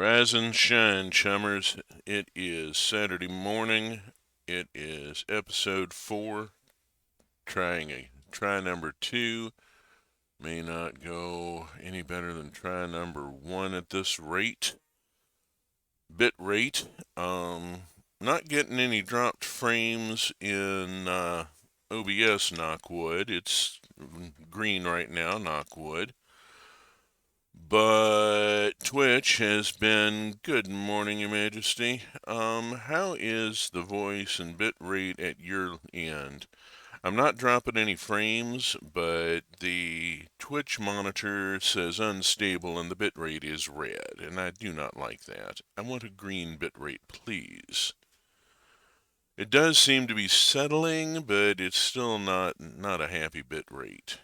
Rise and shine, chummers. It is Saturday morning. It is episode 4. Try number 2. May not go any better than try number 1 at this rate. Bit rate. Not getting any dropped frames in OBS, knock wood. It's green right now, knock wood. But Twitch has been good morning, Your Majesty. How is the voice and bit rate at your end? I'm not dropping any frames, but the Twitch monitor says unstable and the bit rate is red, and I do not like that. I want a green bit rate, please. It does seem to be settling, but it's still not a happy bit rate.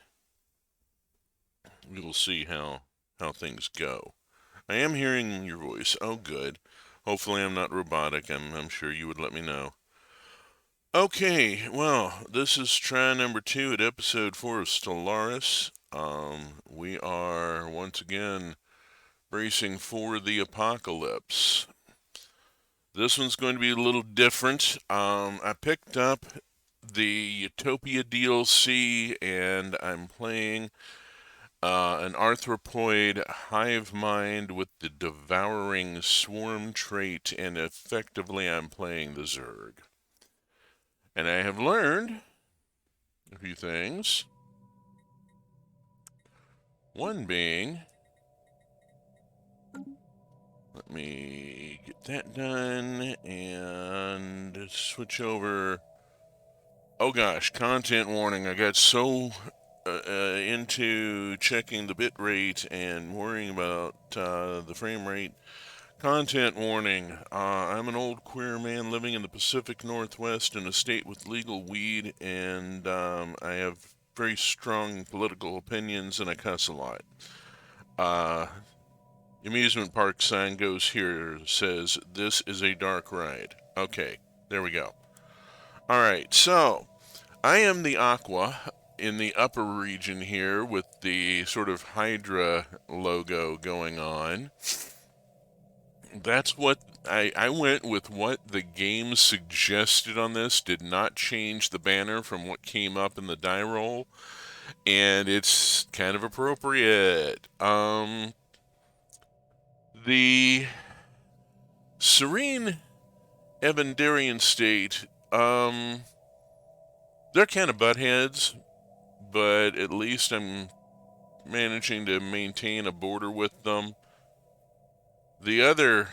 We will see how things go. I am hearing your voice. Oh, good. Hopefully I'm not robotic. I'm sure you would let me know. Okay, well, this is try number 2 at episode 4 of Stellaris. We are once again bracing for the apocalypse. This one's going to be a little different. I picked up the Utopia DLC and I'm playing an arthropoid hive mind with the devouring swarm trait, and effectively I'm playing the Zerg. And I have learned a few things. One being, let me get that done and switch over. Oh gosh, content warning. I got so into checking the bit rate and worrying about the frame rate. Content warning. I'm an old queer man living in the Pacific Northwest in a state with legal weed, and I have very strong political opinions, and I cuss a lot. Amusement park sign goes here, says, "This is a dark ride." Okay, there we go. Alright, so I am the Aqua in the upper region here with the sort of Hydra logo going on. That's what I went with what the game suggested on this, did not change the banner from what came up in the die roll, and it's kind of appropriate. The Serene Evandarian state, they're kind of buttheads, but at least I'm managing to maintain a border with them. The other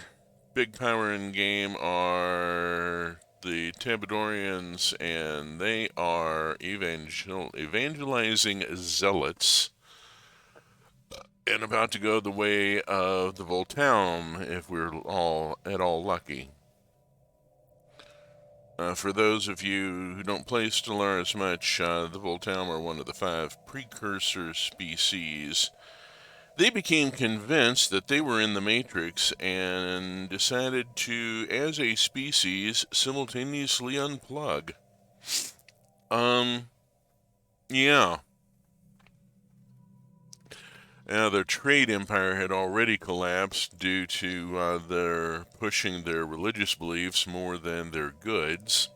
big power in game are the Tabadorians, and they are evangelizing zealots and about to go the way of the Voltaum if we're all at all lucky. For those of you who don't play Stellaris much, the Voltaum are one of the 5 precursor species. They became convinced that they were in the Matrix and decided to, as a species, simultaneously unplug. Yeah. Their trade empire had already collapsed due to their pushing their religious beliefs more than their goods.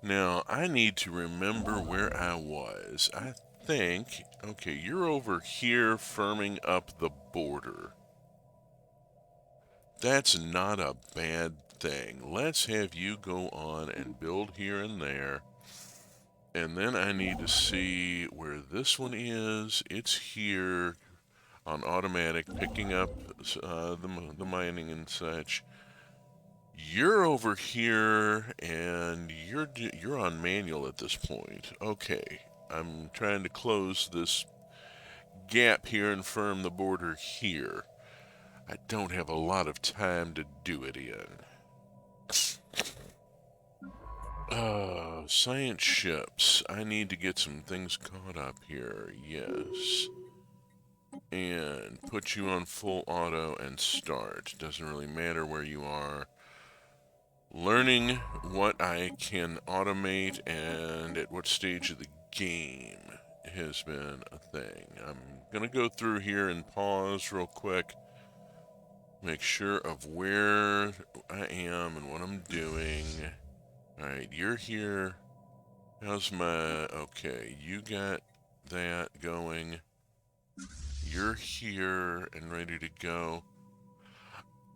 Now, I need to remember where I was. I think, okay, you're over here firming up the border. That's not a bad thing. Let's have you go on and build here and there. And then I need to see where this one is. It's here on automatic, picking up the mining and such. You're over here, and you're on manual at this point. Okay, I'm trying to close this gap here and firm the border here. I don't have a lot of time to do it in. Science ships. I need to get some things caught up here. Yes. And put you on full auto and start. Doesn't really matter where you are. Learning what I can automate and at what stage of the game has been a thing. I'm going to go through here and pause real quick. make sure of where I am and what I'm doing. Alright, you're here. How's my... Okay, you got that going. You're here and ready to go.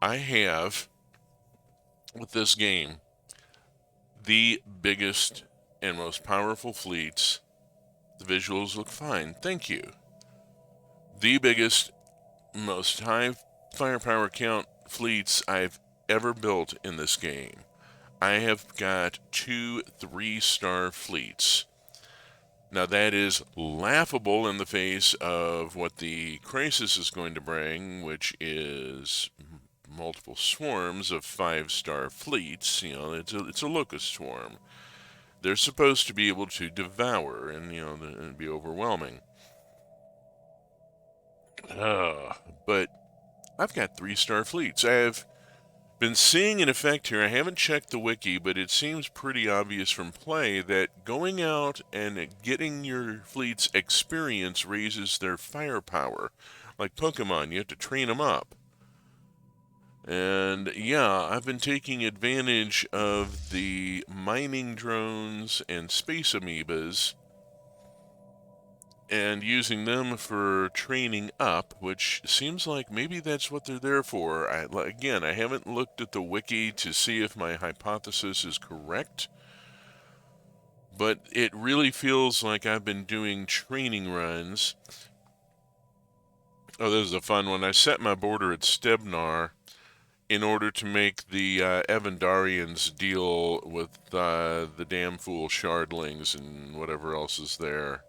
I have, with this game, the biggest and most powerful fleets. The visuals look fine. Thank you. The biggest, most high firepower count fleets I've ever built in this game. I have got 2 3-star fleets. Now that is laughable in the face of what the crisis is going to bring, which is multiple swarms of 5-star fleets. You know, it's a locust swarm. They're supposed to be able to devour and, you know, and be overwhelming. But I've got 3-star fleets. I've been seeing an effect here. I haven't checked the wiki, but it seems pretty obvious from play that going out and getting your fleet's experience raises their firepower. Like Pokemon, you have to train them up. And yeah, I've been taking advantage of the mining drones and space amoebas and using them for training up, which seems like maybe that's what they're there for. Again, I haven't looked at the wiki to see if my hypothesis is correct, but it really feels like I've been doing training runs. Oh, this is a fun one. I set my border at Stebnar in order to make the Evandarians deal with the damn fool shardlings and whatever else is there.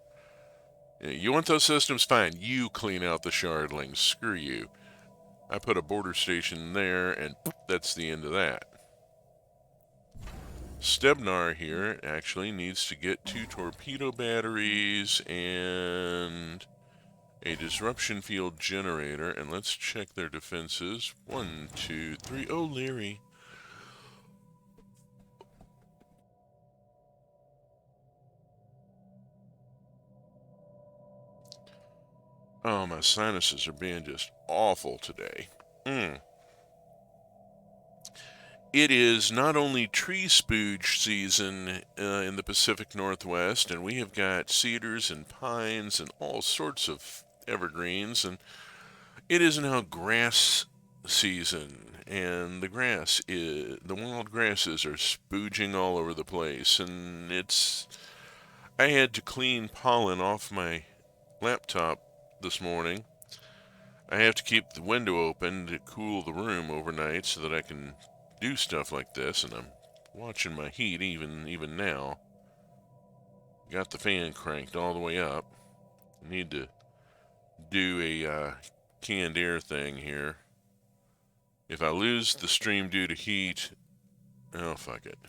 You want those systems? Fine. You clean out the shardlings. Screw you. I put a border station there, and that's the end of that. Stebnar here actually needs to get 2 torpedo batteries and a disruption field generator, and let's check their defenses. 1, 2, 3. Oh, Larry. Oh, my sinuses are being just awful today. It is not only tree spooge season in the Pacific Northwest, and we have got cedars and pines and all sorts of evergreens, and it is now grass season, and the wild grasses are spooging all over the place, and I had to clean pollen off my laptop this morning. I have to keep the window open to cool the room overnight so that I can do stuff like this, and I'm watching my heat even now. Got the fan cranked all the way up. Need to do a canned air thing here. If I lose the stream due to heat, oh fuck it.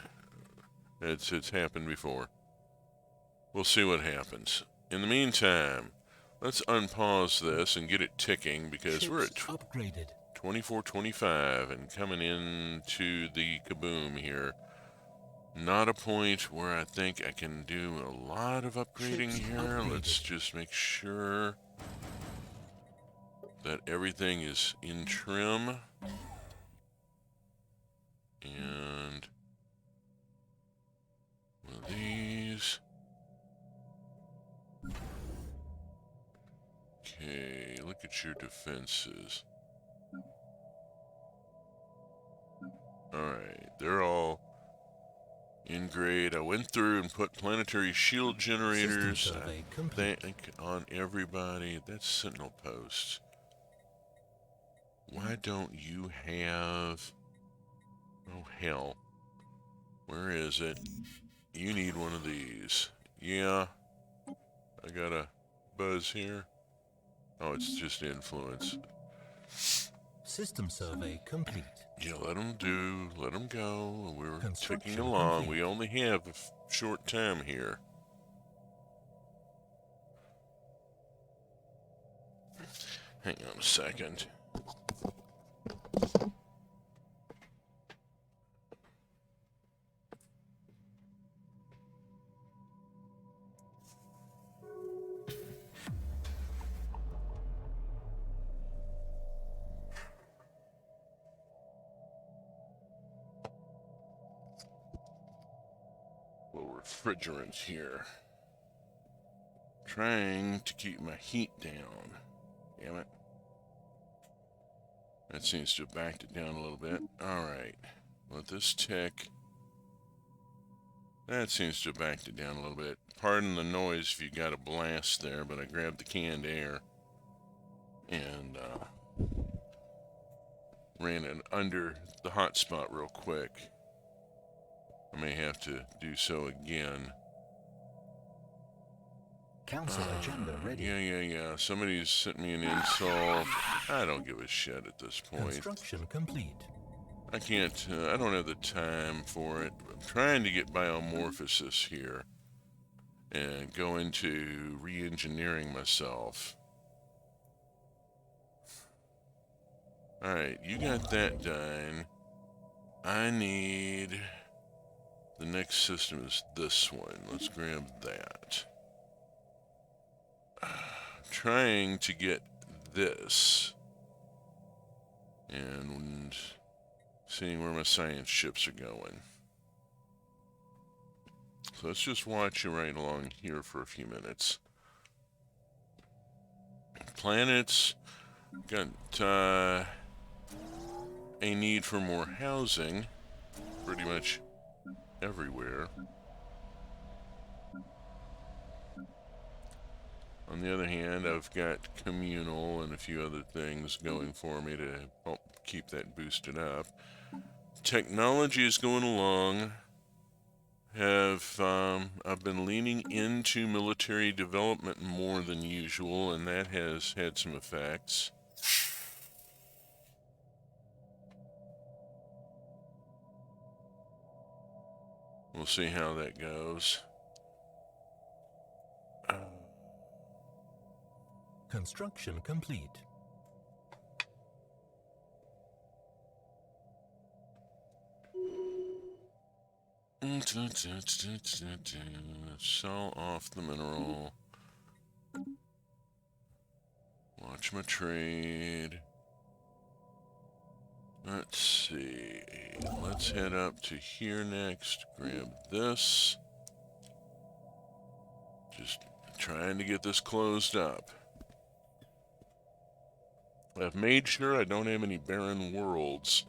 It's happened before. We'll see what happens. In the meantime, let's unpause this and get it ticking because Ships we're at upgraded. 2425 and coming into the kaboom here. Not a point where I think I can do a lot of upgrading Ships here. upgraded. Let's just make sure that everything is in trim. And one of these. Okay, look at your defenses. Alright, they're all in grade. I went through and put planetary shield generators, I think, on everybody. That's Sentinel Post. Why don't you have... Oh, hell. Where is it? You need one of these. Yeah. I got a buzz here. Oh, it's just influence. System survey complete. Yeah, let them go. We're ticking Construction along. complete. We only have a short time here. Hang on a second. refrigerant here. Trying to keep my heat down. Damn it. That seems to have backed it down a little bit. Alright. Let this tick. That seems to have backed it down a little bit. Pardon the noise if you got a blast there, but I grabbed the canned air and ran it under the hot spot real quick. I may have to do so again. Council agenda ready. Yeah. Somebody's sent me an insult. I don't give a shit at this point. Construction complete. I can't, I don't have the time for it. I'm trying to get biomorphosis here and go into re-engineering myself. Alright, you got that done. I need... The next system is this one. Let's grab that. Trying to get this. And seeing where my science ships are going. So let's just watch you right along here for a few minutes. Planets. Got a need for more housing. Pretty much everywhere. On the other hand, I've got communal and a few other things going for me to help keep that boosted up. Technology is going along. I've been leaning into military development more than usual, and that has had some effects. We'll see how that goes. Construction complete. Sell off the mineral. Watch my trade. Let's see. Let's head up to here next. Grab this. Just trying to get this closed up. I've made sure I don't have any barren worlds,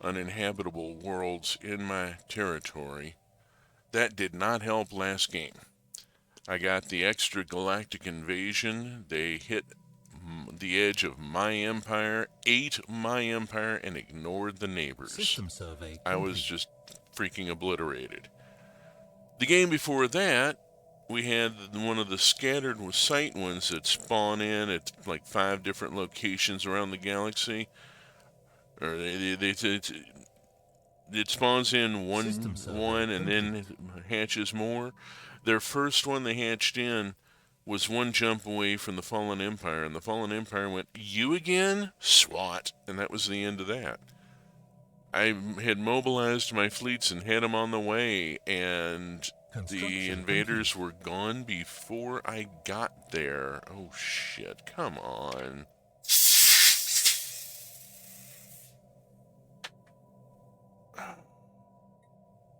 uninhabitable worlds in my territory. That did not help last game. I got the extra galactic invasion. They hit the edge of my empire, ate my empire, and ignored the neighbors. System survey complete. I was just freaking obliterated. The game before that, we had one of the scattered site ones that spawn in at like 5 different locations around the galaxy. Or it spawns in one and then hatches more. Their first one they hatched in was one jump away from the Fallen Empire, and the Fallen Empire went, "You again? SWAT!" And that was the end of that. I had mobilized my fleets and had them on the way, and the invaders were gone before I got there. Oh shit, come on.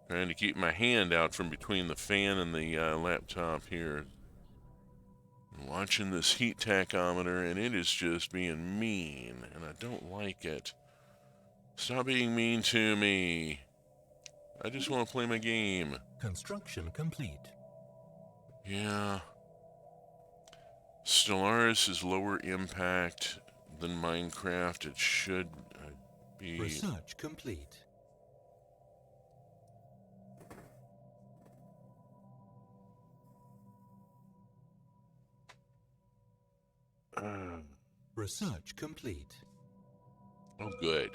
Trying to keep my hand out from between the fan and the laptop here. I'm watching this heat tachometer, and it is just being mean, and I don't like it. Stop being mean to me. I just want to play my game. Construction complete. Yeah. Stellaris is lower impact than Minecraft. It should be... Research complete. Research complete. Oh, good.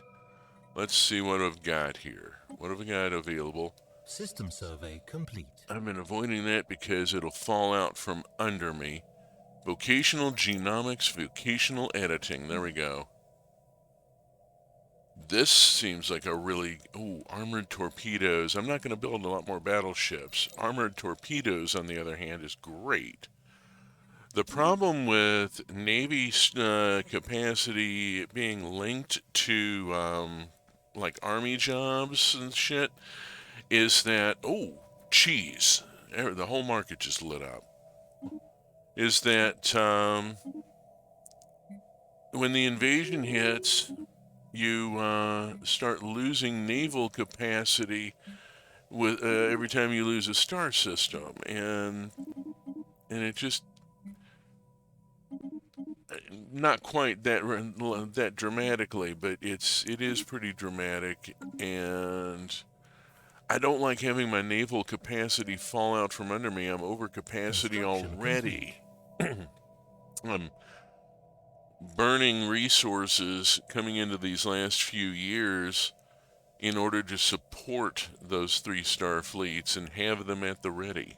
Let's see what I've got here. What have I got available? System survey complete. I've been avoiding that because it'll fall out from under me. Vocational genomics, vocational editing. There we go. This seems like a really... Oh, armored torpedoes. I'm not going to build a lot more battleships. Armored torpedoes, on the other hand, is great. The problem with Navy capacity being linked to, like, Army jobs and shit is that... Oh, cheese, the whole market just lit up, is that when the invasion hits, you start losing naval capacity with every time you lose a star system, and it just not quite that dramatically, but it is pretty dramatic, and I don't like having my naval capacity fall out from under me. I'm over capacity Construction complete. already. I'm burning resources coming into these last few years in order to support those 3-star fleets and have them at the ready.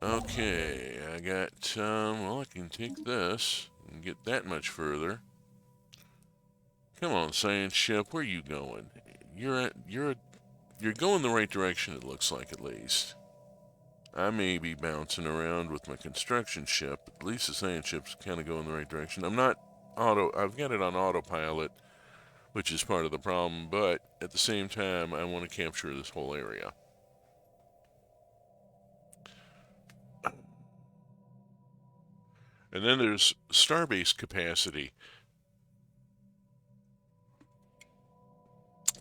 Okay, I got, well, I can take this and get that much further. Come on, science ship, where are you going? You're going the right direction, it looks like, at least. I may be bouncing around with my construction ship, but at least the science ship's kind of going the right direction. I've got it on autopilot, which is part of the problem, but at the same time, I want to capture this whole area. And then there's starbase capacity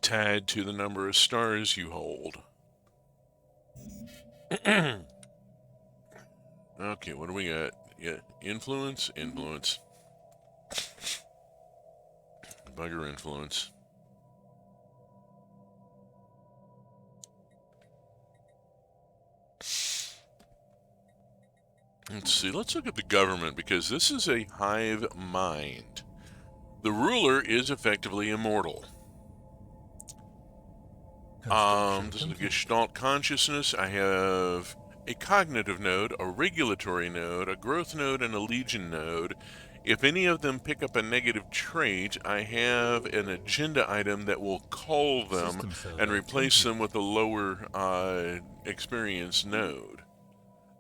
tied to the number of stars you hold. Okay, what do we got? Yeah, influence. Bugger influence. Let's see, let's look at the government, because this is a hive mind. The ruler is effectively immortal. Construction This is the complete. Gestalt consciousness. I have a cognitive node, a regulatory node, a growth node, and a legion node. If any of them pick up a negative trait, I have an agenda item that will cull them System and survey replace complete. them with a lower experience node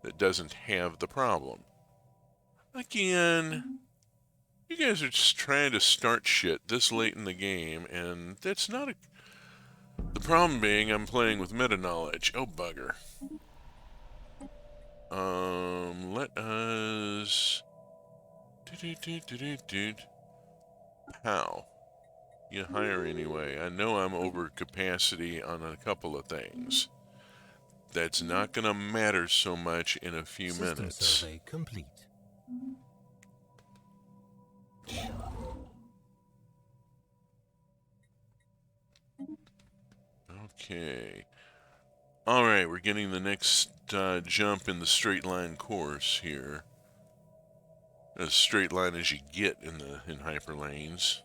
that doesn't have the problem. Again, you guys are just trying to start shit this late in the game, and that's not a... The problem being I'm playing with meta knowledge. Oh, bugger. Let us... How? You hire anyway. I know I'm over capacity on a couple of things. That's not gonna matter so much in a few System minutes. survey complete. Okay. Alright, we're getting the next jump in the straight line course here. As straight line as you get in hyperlanes.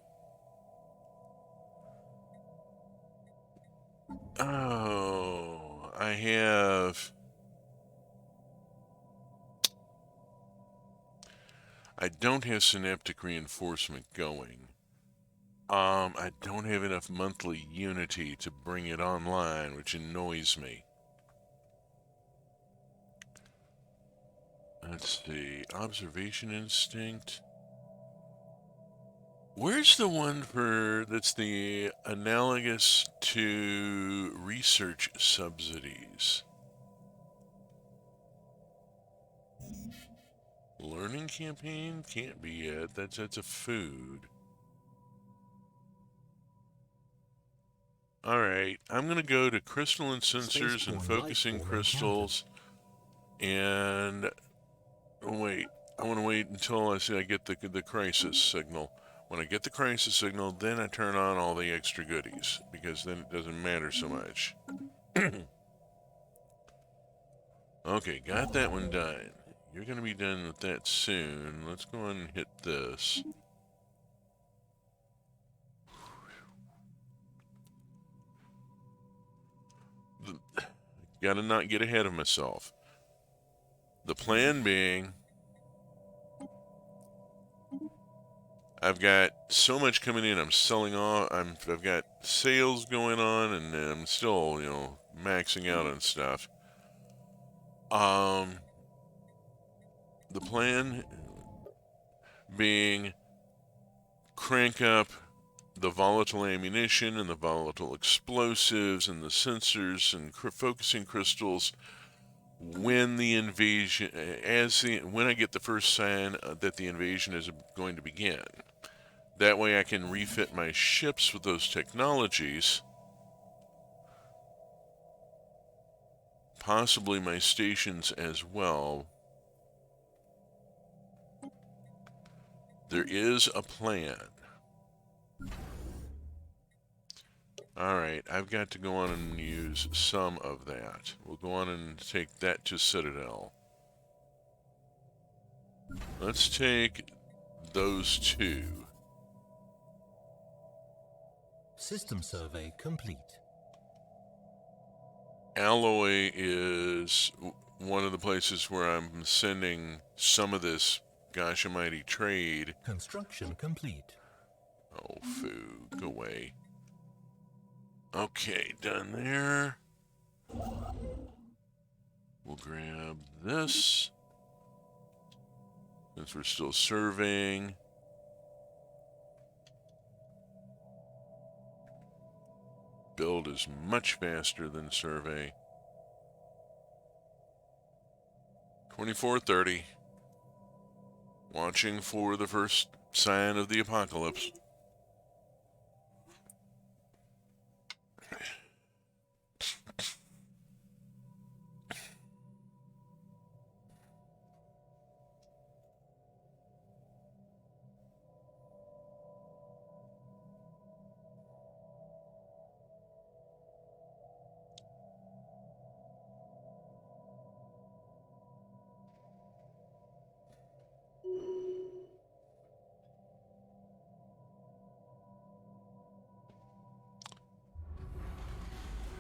Oh, I don't have synaptic reinforcement going. I don't have enough monthly unity to bring it online, which annoys me. Let's see, observation instinct. Where's the one that's the analogous to research subsidies? Learning campaign? Can't be it. That's a food. Alright, I'm gonna go to crystalline sensors and Spaceborne life focusing form encountered. crystals, and wait. I want to wait until I get the crisis signal. When I get the crisis signal, then I turn on all the extra goodies, because then it doesn't matter so much. Okay, got that one done. You're going to be done with that soon. Let's go on and hit this. Gotta not get ahead of myself. The plan being, I've got so much coming in. I'm selling off. I've got sales going on, and I'm still, maxing out on stuff. Um, the plan being crank up the volatile ammunition and the volatile explosives and the sensors and focusing crystals when the invasion, when I get the first sign that the invasion is going to begin. That way I can refit my ships with those technologies, possibly my stations as well. There is a plan. Alright, I've got to go on and use some of that. We'll go on and take that to Citadel. Let's take those two. System survey complete. Alloy is one of the places where I'm sending some of this gosh almighty trade. Construction complete. Oh, foo, go away. Okay, done there. We'll grab this, since we're still surveying. Build is much faster than survey. 2430. Watching for the first sign of the apocalypse.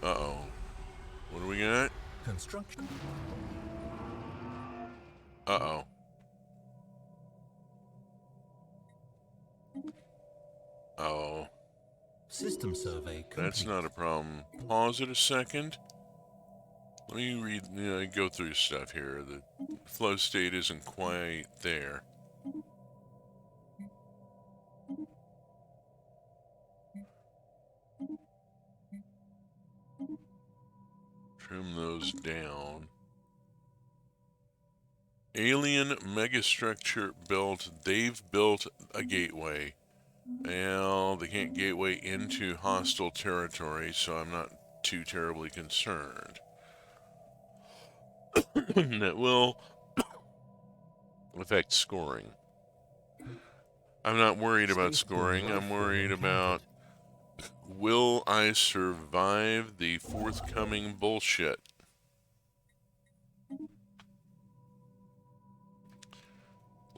Uh-oh. What do we got? Construction. Uh-oh. Oh, System survey complete. that's not a problem. Pause it a second. Let me read, go through stuff here. The flow state isn't quite there. Trim those down. Alien megastructure built. They've built a gateway. Well, they can't gateway into hostile territory, so I'm not too terribly concerned. That will affect scoring. I'm not worried about scoring. I'm worried about, will I survive the forthcoming bullshit?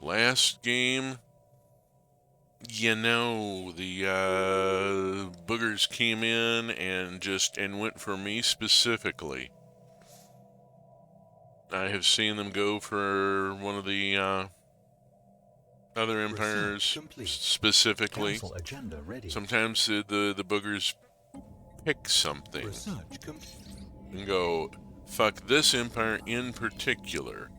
Last game, the boogers came in and went for me specifically. I have seen them go for one of the other empires specifically. Council agenda ready. Sometimes the boogers pick something and go, fuck this empire in particular.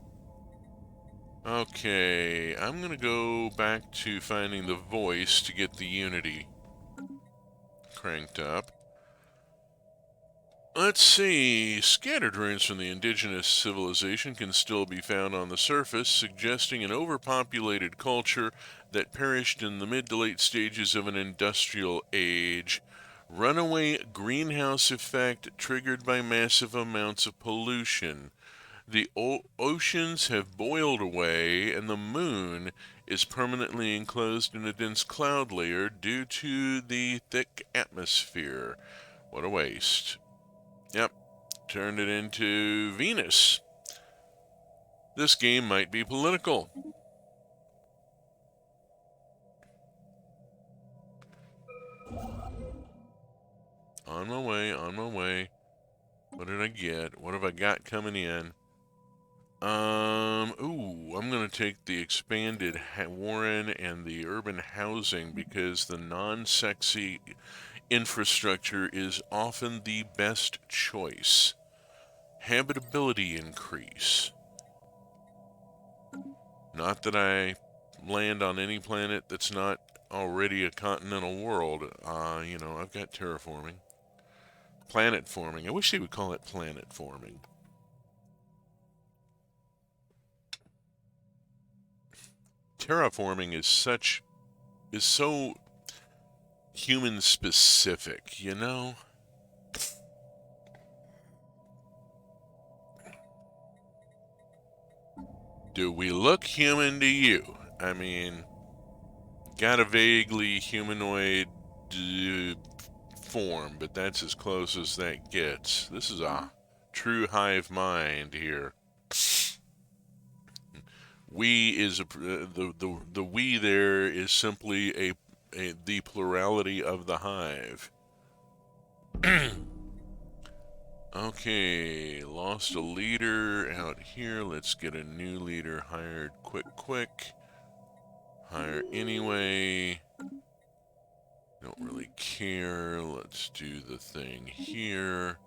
Okay, I'm gonna go back to finding the voice to get the unity cranked up. Let's see. Scattered ruins from the indigenous civilization can still be found on the surface, suggesting an overpopulated culture that perished in the mid to late stages of an industrial age. Runaway greenhouse effect triggered by massive amounts of pollution. The oceans have boiled away, and the moon is permanently enclosed in a dense cloud layer due to the thick atmosphere. What a waste. Yep, turned it into Venus. This game might be political. On my way, on my way. What did I get? What have I got coming in? I'm gonna take the expanded Warren and the urban housing because the non-sexy infrastructure is often the best choice. Habitability increase. Not that I land on any planet that's not already a continental world. I've got terraforming. Planet forming. I wish they would call it planet forming. Terraforming is so human specific, you know? Do we look human to you? I mean, got a vaguely humanoid form, but that's as close as that gets. This is a true hive mind here. We is the we there is simply the plurality of the hive. Okay, lost a leader out here. Let's get a new leader hired quick. Hire anyway. Don't really care. Let's do the thing here.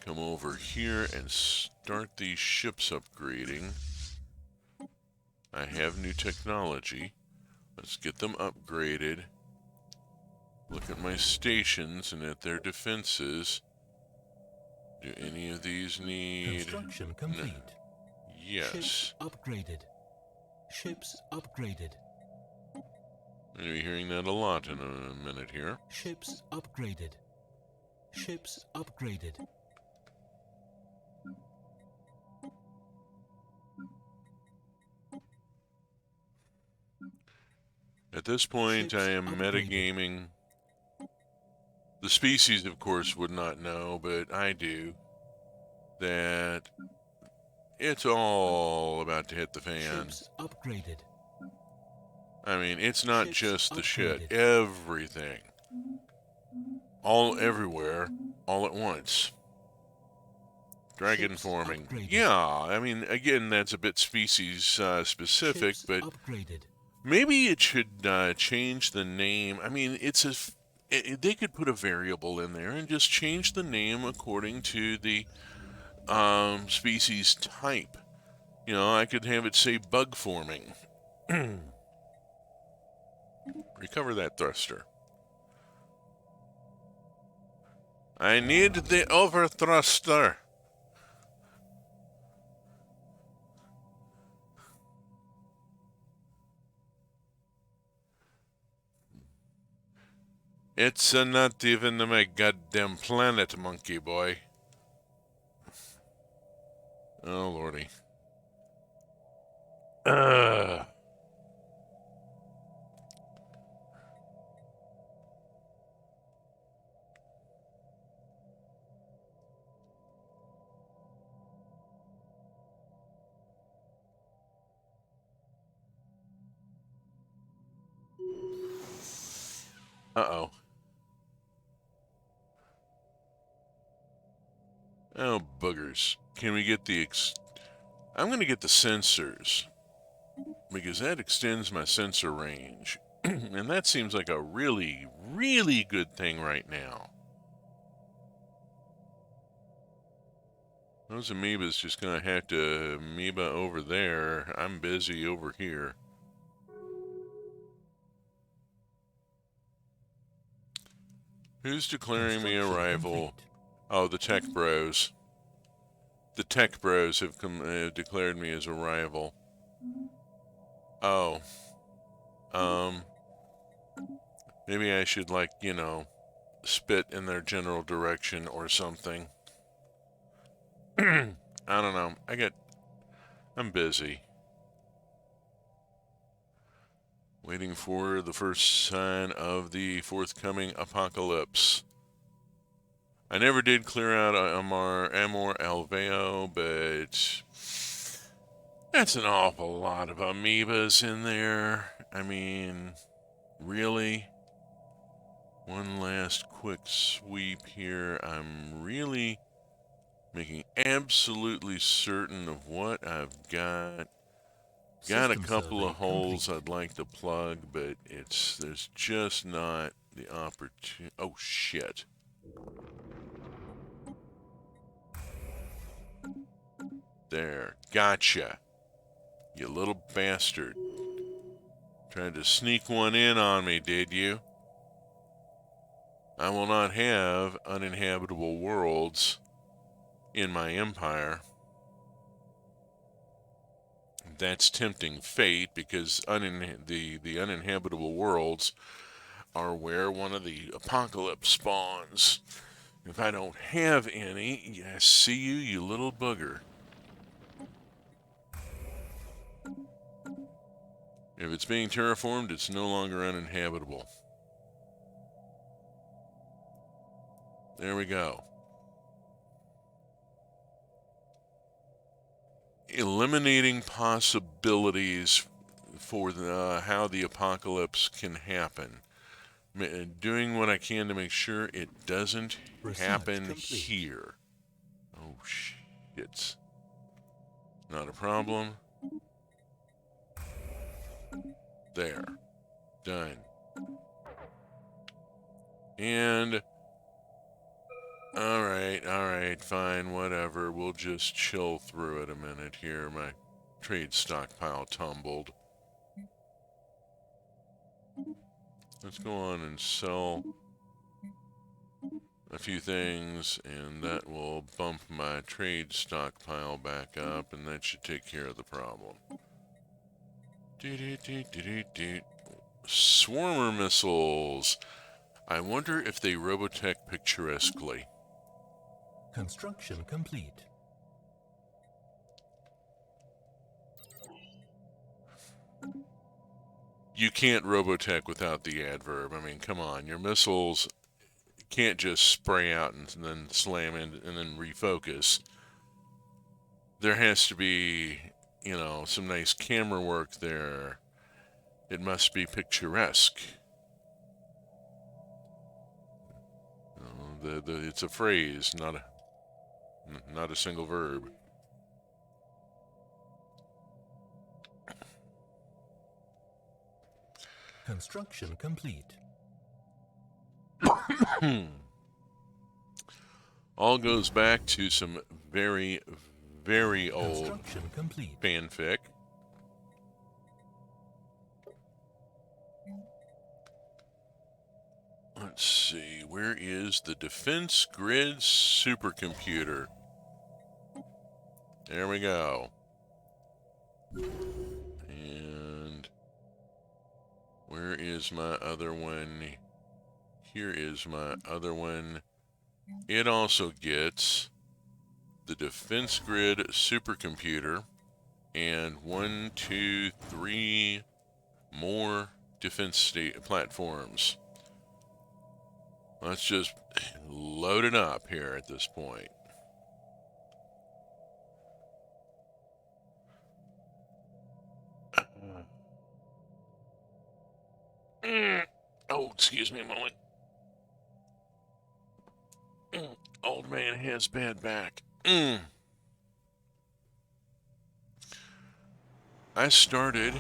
Come over here and start these ships upgrading. I have new technology. Let's get them upgraded. Look at my stations and at their defenses. Do any of these need... Construction complete. No. Yes. Ships upgraded. Ships upgraded. I'm going to be hearing that a lot in a minute here. Ships upgraded. Ships upgraded. At this point, I am metagaming. The species, of course, would not know, but I do. That it's all about to hit the fan. Ships upgraded. I mean, it's not Ships just the shit. upgraded. Everything. All everywhere, all at once. Dragon Ships forming. upgraded. Yeah, I mean, again, that's a bit species specific, Ships but upgraded. maybe it should change the name. I mean, they could put a variable in there and just change the name according to the species type. You know, I could have it say bug forming. Recover that thruster. I need the over thruster. It's not even my goddamn planet, monkey boy. Oh, lordy. Ugh. Uh-oh. Oh, boogers. Can we get I'm going to get the sensors, because that extends my sensor range. And that seems like a really, really good thing right now. Those amoebas just going to have to amoeba over there. I'm busy over here. Who's declaring me a rival? Complete. Oh, the tech bros. The tech bros have declared me as a rival. Oh. Maybe I should, like, spit in their general direction or something. I don't know. I'm busy. Waiting for the first sign of the forthcoming apocalypse. I never did clear out Amor Alveo, but that's an awful lot of amoebas in there. I mean, really? One last quick sweep here. I'm really making absolutely certain of what I've got. Got a System couple survey of holes complete. I'd like to plug, but there's just not the opportunity. Oh, shit. There. Gotcha. You little bastard. Tried to sneak one in on me, did you? I will not have uninhabitable worlds in my empire. That's tempting fate, because the uninhabitable worlds are where one of the apocalypse spawns. If I don't have any, I see you, you little bugger. If it's being terraformed, it's no longer uninhabitable. There we go. Eliminating possibilities for how the apocalypse can happen. Doing what I can to make sure it doesn't happen here. Oh, shit. Not a problem. There. Done. And... Alright, fine, whatever. We'll just chill through it a minute here. My trade stockpile tumbled. Let's go on and sell a few things, and that will bump my trade stockpile back up, and that should take care of the problem. Swarmer missiles. I wonder if they Robotech picturesquely. Construction complete. You can't Robotech without the adverb. I mean, come on. Your missiles can't just spray out and then slam in and then refocus. There has to be, some nice camera work there. It must be picturesque. It's a phrase, not a single verb. Construction complete. All goes back to some very, very old Construction complete. fanfic. Let's see, where is the Defense Grid supercomputer? There we go. And where is my other one? Here is my other one. It also gets the Defense Grid supercomputer and 1, 2, 3 more defense platforms. Let's just load it up here at this point. Oh, excuse me a moment. Old man has bad back. I started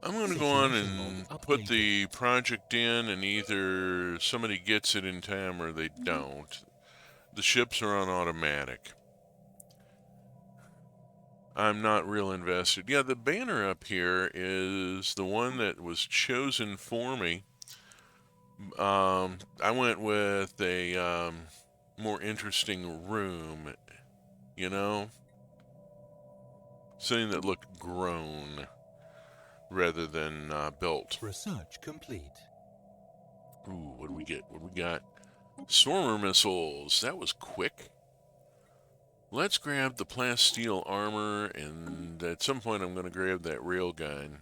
I'm going to go on and put the project in, and either somebody gets it in time or they don't. The ships are on automatic. I'm not real invested. Yeah, the banner up here is the one that was chosen for me. I went with a more interesting room, something that looked grown rather than built. Research complete. Ooh, what do we get? What do we got? Swarmer missiles. That was quick. Let's grab the plasteel armor, and at some point I'm going to grab that railgun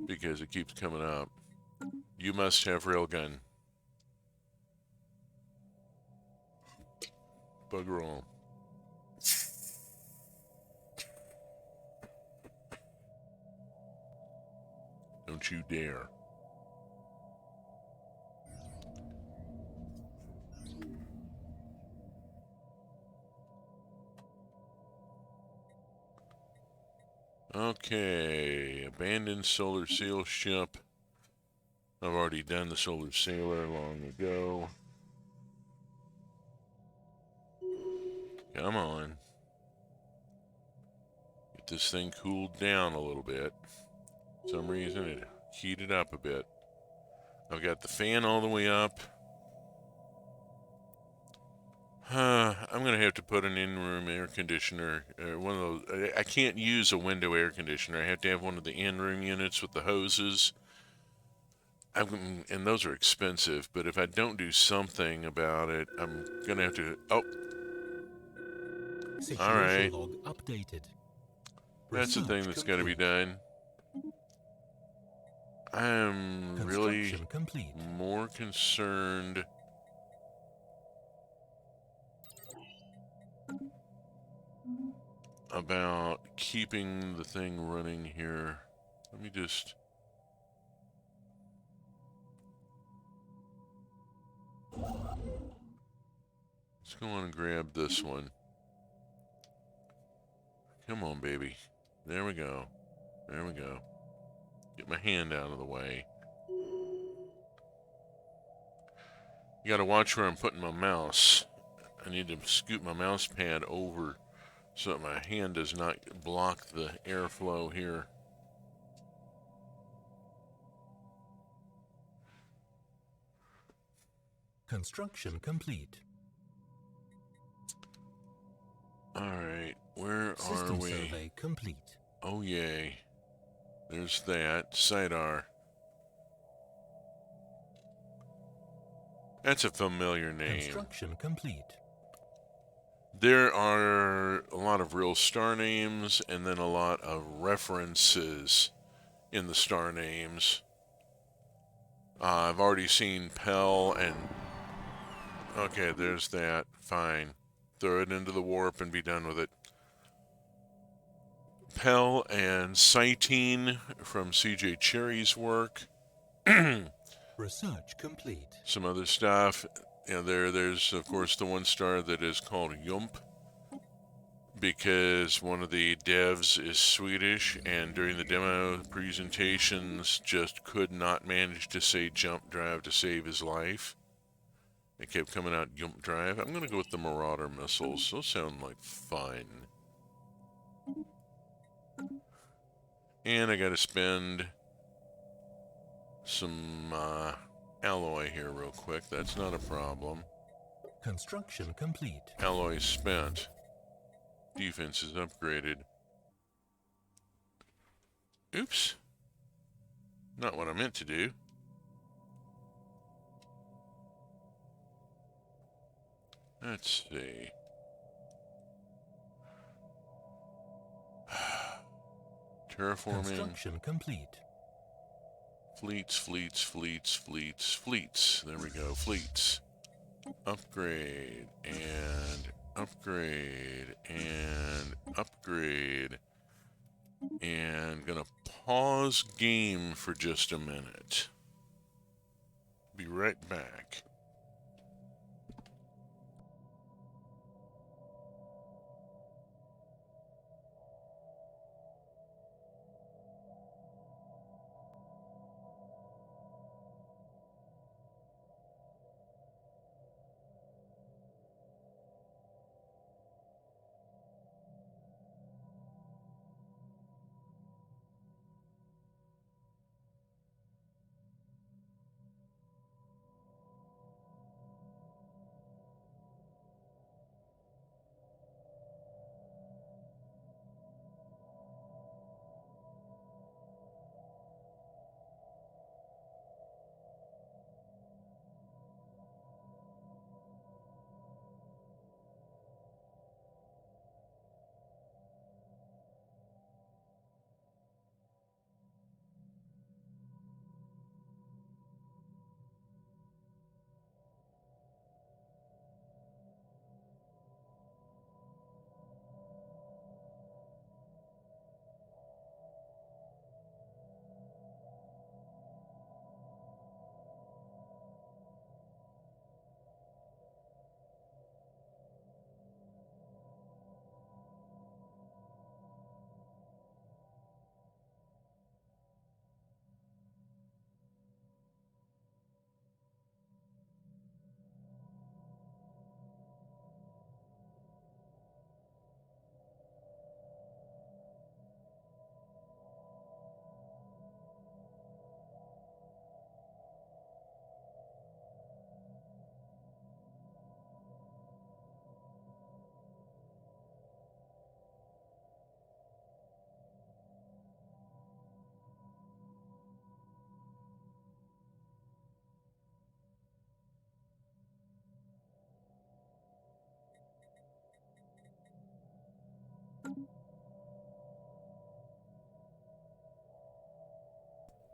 because it keeps coming up. You must have railgun. Bugger all. Don't you dare. Okay, abandoned solar sail ship. I've already done the solar sailor long ago. Come on. Get this thing cooled down a little bit. For some reason it heated up a bit. I've got the fan all the way up. I'm going to have to put an in-room air conditioner. One of those. I can't use a window air conditioner. I have to have one of the in-room units with the hoses. And those are expensive, but if I don't do something about it, I'm going to have to... Oh, all Situation right. log updated. That's the thing Research that's got to be complete. done. I'm really Construction complete. more concerned about keeping the thing running here. Let me just... Let's go on and grab this one. Come on, baby. There we go. There we go. Get my hand out of the way. You gotta watch where I'm putting my mouse. I need to scoot my mouse pad over so that my hand does not block the airflow here. Construction complete. Alright, where are System we? survey complete. Oh yay. There's that. Sidar. That's a familiar name. Construction complete. There are a lot of real star names and then a lot of references in the star names. I've already seen Pell and... Okay, there's that. Fine. Throw it into the warp and be done with it. Pell and Cytine from C.J. Cherry's work. Research complete. Some other stuff. There's of course the one star that is called Jump, because one of the devs is Swedish, and during the demo presentations just could not manage to say jump drive to save his life. It kept coming out jump drive. I'm going to go with the Marauder missiles. Those sound like fun. And I got to spend some alloy here real quick. That's not a problem. Construction complete. Alloy spent. Defense is upgraded. Oops. Not what I meant to do. Let's see. Terraforming. Construction complete. Fleets. There we go. Fleets. Upgrade. And upgrade. And upgrade. And gonna pause game for just a minute. Be right back.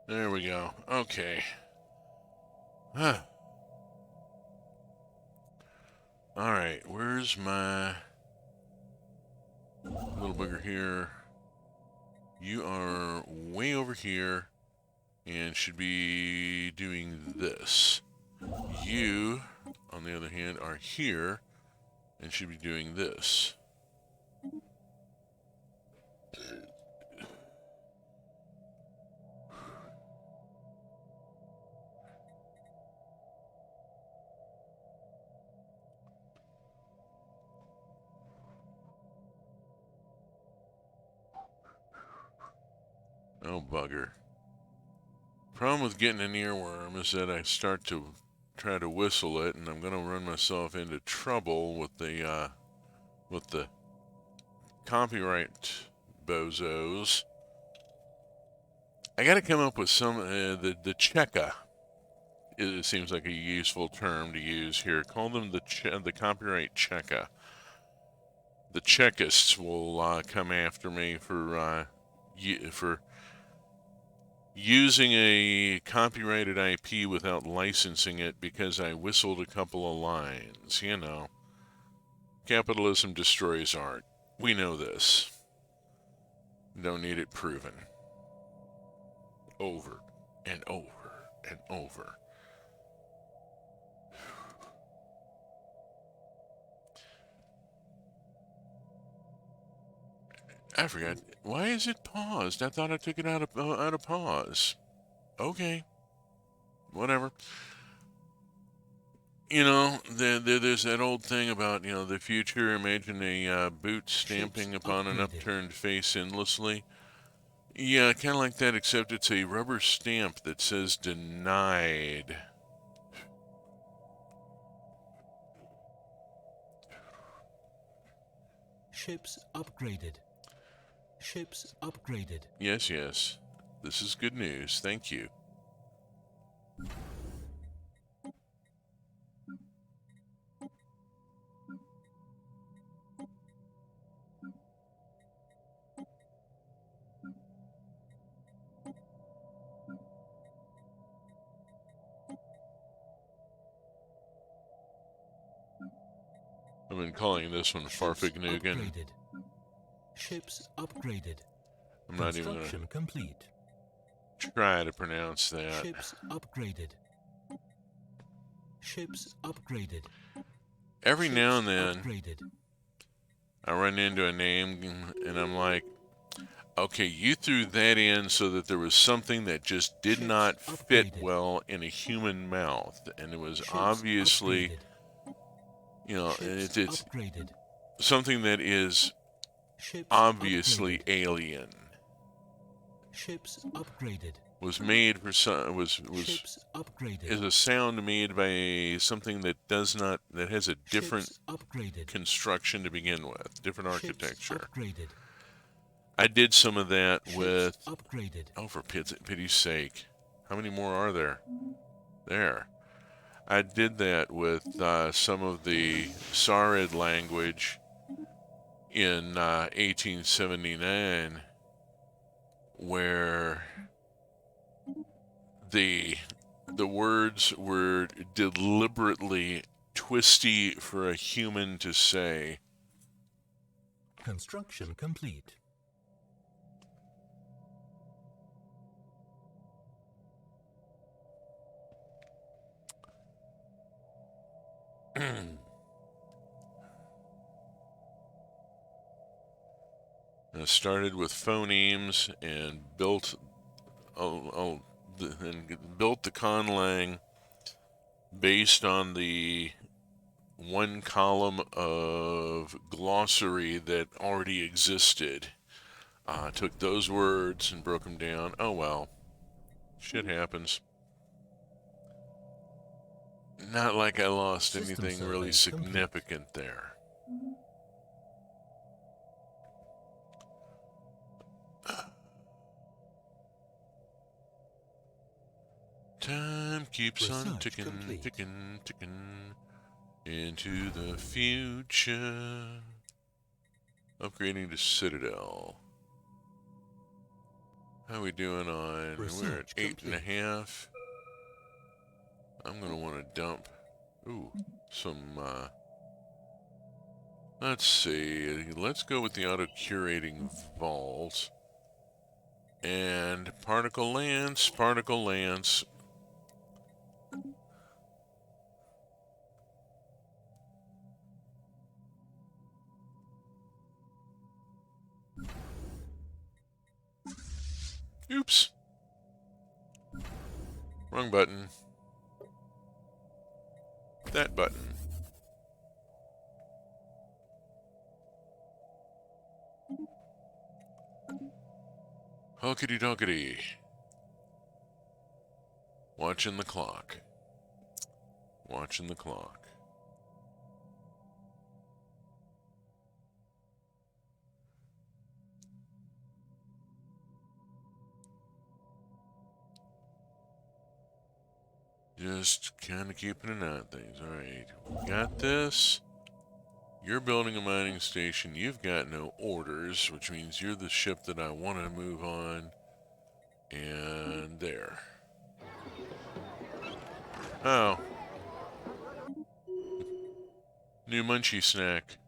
There we go. Okay. Huh. Alright, where's my little bugger here? You are way over here and should be doing this. You, on the other hand, are here and should be doing this. Oh, bugger. Problem with getting an earworm is that I start to try to whistle it, and I'm going to run myself into trouble with the copyright bozos. I got to come up with some the checka. It seems like a useful term to use here. Call them the copyright checka. The checkists will come after me for using a copyrighted IP without licensing it because I whistled a couple of lines. You know, capitalism destroys art. We know this. Don't need it proven. Over and over and over. I forgot. Why is it paused? I thought I took it out of pause. Okay, whatever. You know, there's that old thing about, the future. Imagine a boot stamping upon an upturned face endlessly. Yeah, kind of like that, except it's a rubber stamp that says denied. Ships upgraded. Ships upgraded. Yes, yes. This is good news. Thank you. I've been calling this one Farfignugan. Upgraded. Ships upgraded. I'm not even going Construction complete. to try to pronounce that. Ships upgraded. Ships upgraded. Every Ships now and then, upgraded. I run into a name and I'm like, okay, you threw that in so that there was something that just did Ships not fit upgraded. well in a human mouth. And it was Ships obviously, Ships it's upgraded. something that is Ships obviously upgraded. alien. Ships upgraded. Was made for some Ships upgraded. is a sound made by something that has a different Ships upgraded. construction to begin with, different architecture. Ships upgraded. I did some of that Ships with, upgraded. oh, for pity's sake, how many more are there? There. I did that with some of the Sarid language in 1879, where the words were deliberately twisty for a human to say. Construction complete. I started with phonemes and built the conlang based on the one column of glossary that already existed. Took those words and broke them down. Oh well, shit happens. Not like I lost System anything really survey complete. significant there. Time keeps on Research ticking, complete. ticking, ticking into the future. Upgrading to Citadel. How we doing on? We're at Research 8.5. I'm gonna want to dump. Ooh, some. Let's see. Let's go with the auto curating vault and particle lance. Particle lance. Oops. Wrong button. That button. Hookity dookity. Watching the clock. Watching the clock. Just kind of keeping an eye on things. Alright, we got this. You're building a mining station. You've got no orders, which means you're the ship that I want to move on. And there. Oh. New munchie snack.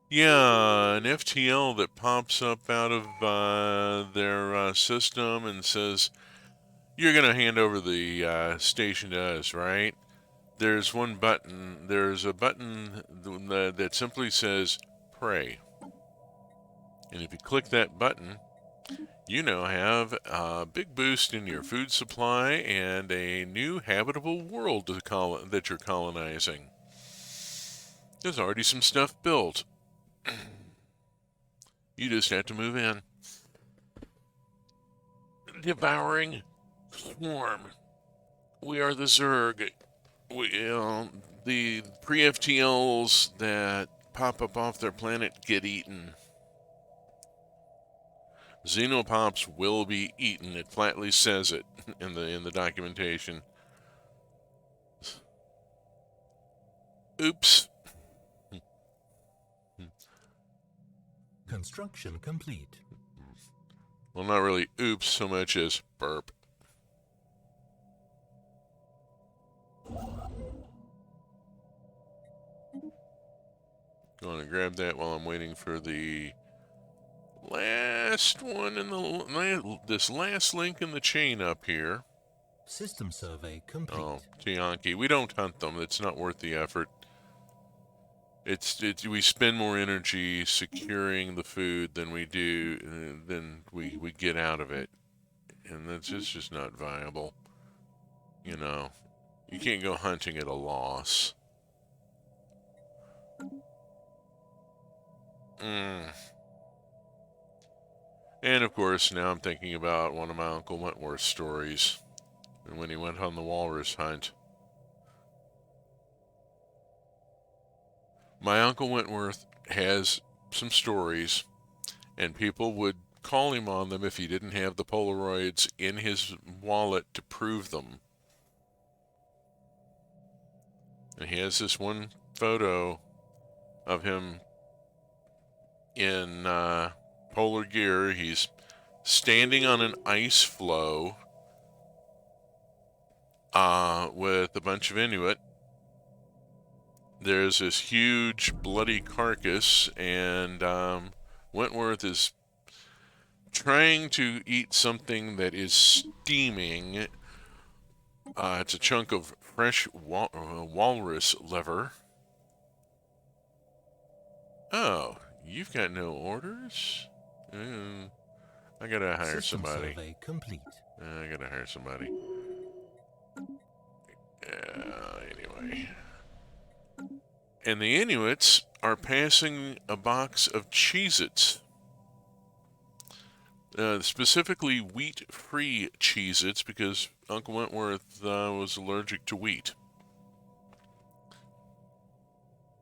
Yeah, an FTL that pops up out of their system and says, you're going to hand over the station to us, right? There's one button. There's a button that simply says, pray. And if you click that button, you now have a big boost in your food supply and a new habitable world that you're colonizing. There's already some stuff built. You just have to move in. Devouring swarm. We are the Zerg. The pre-FTLs that pop up off their planet get eaten. Xenopops will be eaten. It flatly says it in the documentation. Oops. Construction complete. Well, not really oops so much as burp. Going to grab that while I'm waiting for the last one in this last link in the chain up here. System survey complete. Oh, Tianki. We don't hunt them. It's not worth the effort. We spend more energy securing the food than we do than we get out of it, and that's just not viable. You know, you can't go hunting at a loss. And of course, now I'm thinking about one of my Uncle Wentworth's stories, and when he went on the walrus hunt. My Uncle Wentworth has some stories, and people would call him on them if he didn't have the Polaroids in his wallet to prove them. And he has this one photo of him in polar gear. He's standing on an ice floe with a bunch of Inuit. There's this huge bloody carcass, and Wentworth is trying to eat something that is steaming. It's a chunk of fresh walrus liver. Oh, you've got no orders? I gotta hire System somebody. survey complete. I gotta hire somebody. Anyway. And the Inuits are passing a box of Cheez-Its. Specifically wheat-free Cheez-Its, because Uncle Wentworth was allergic to wheat.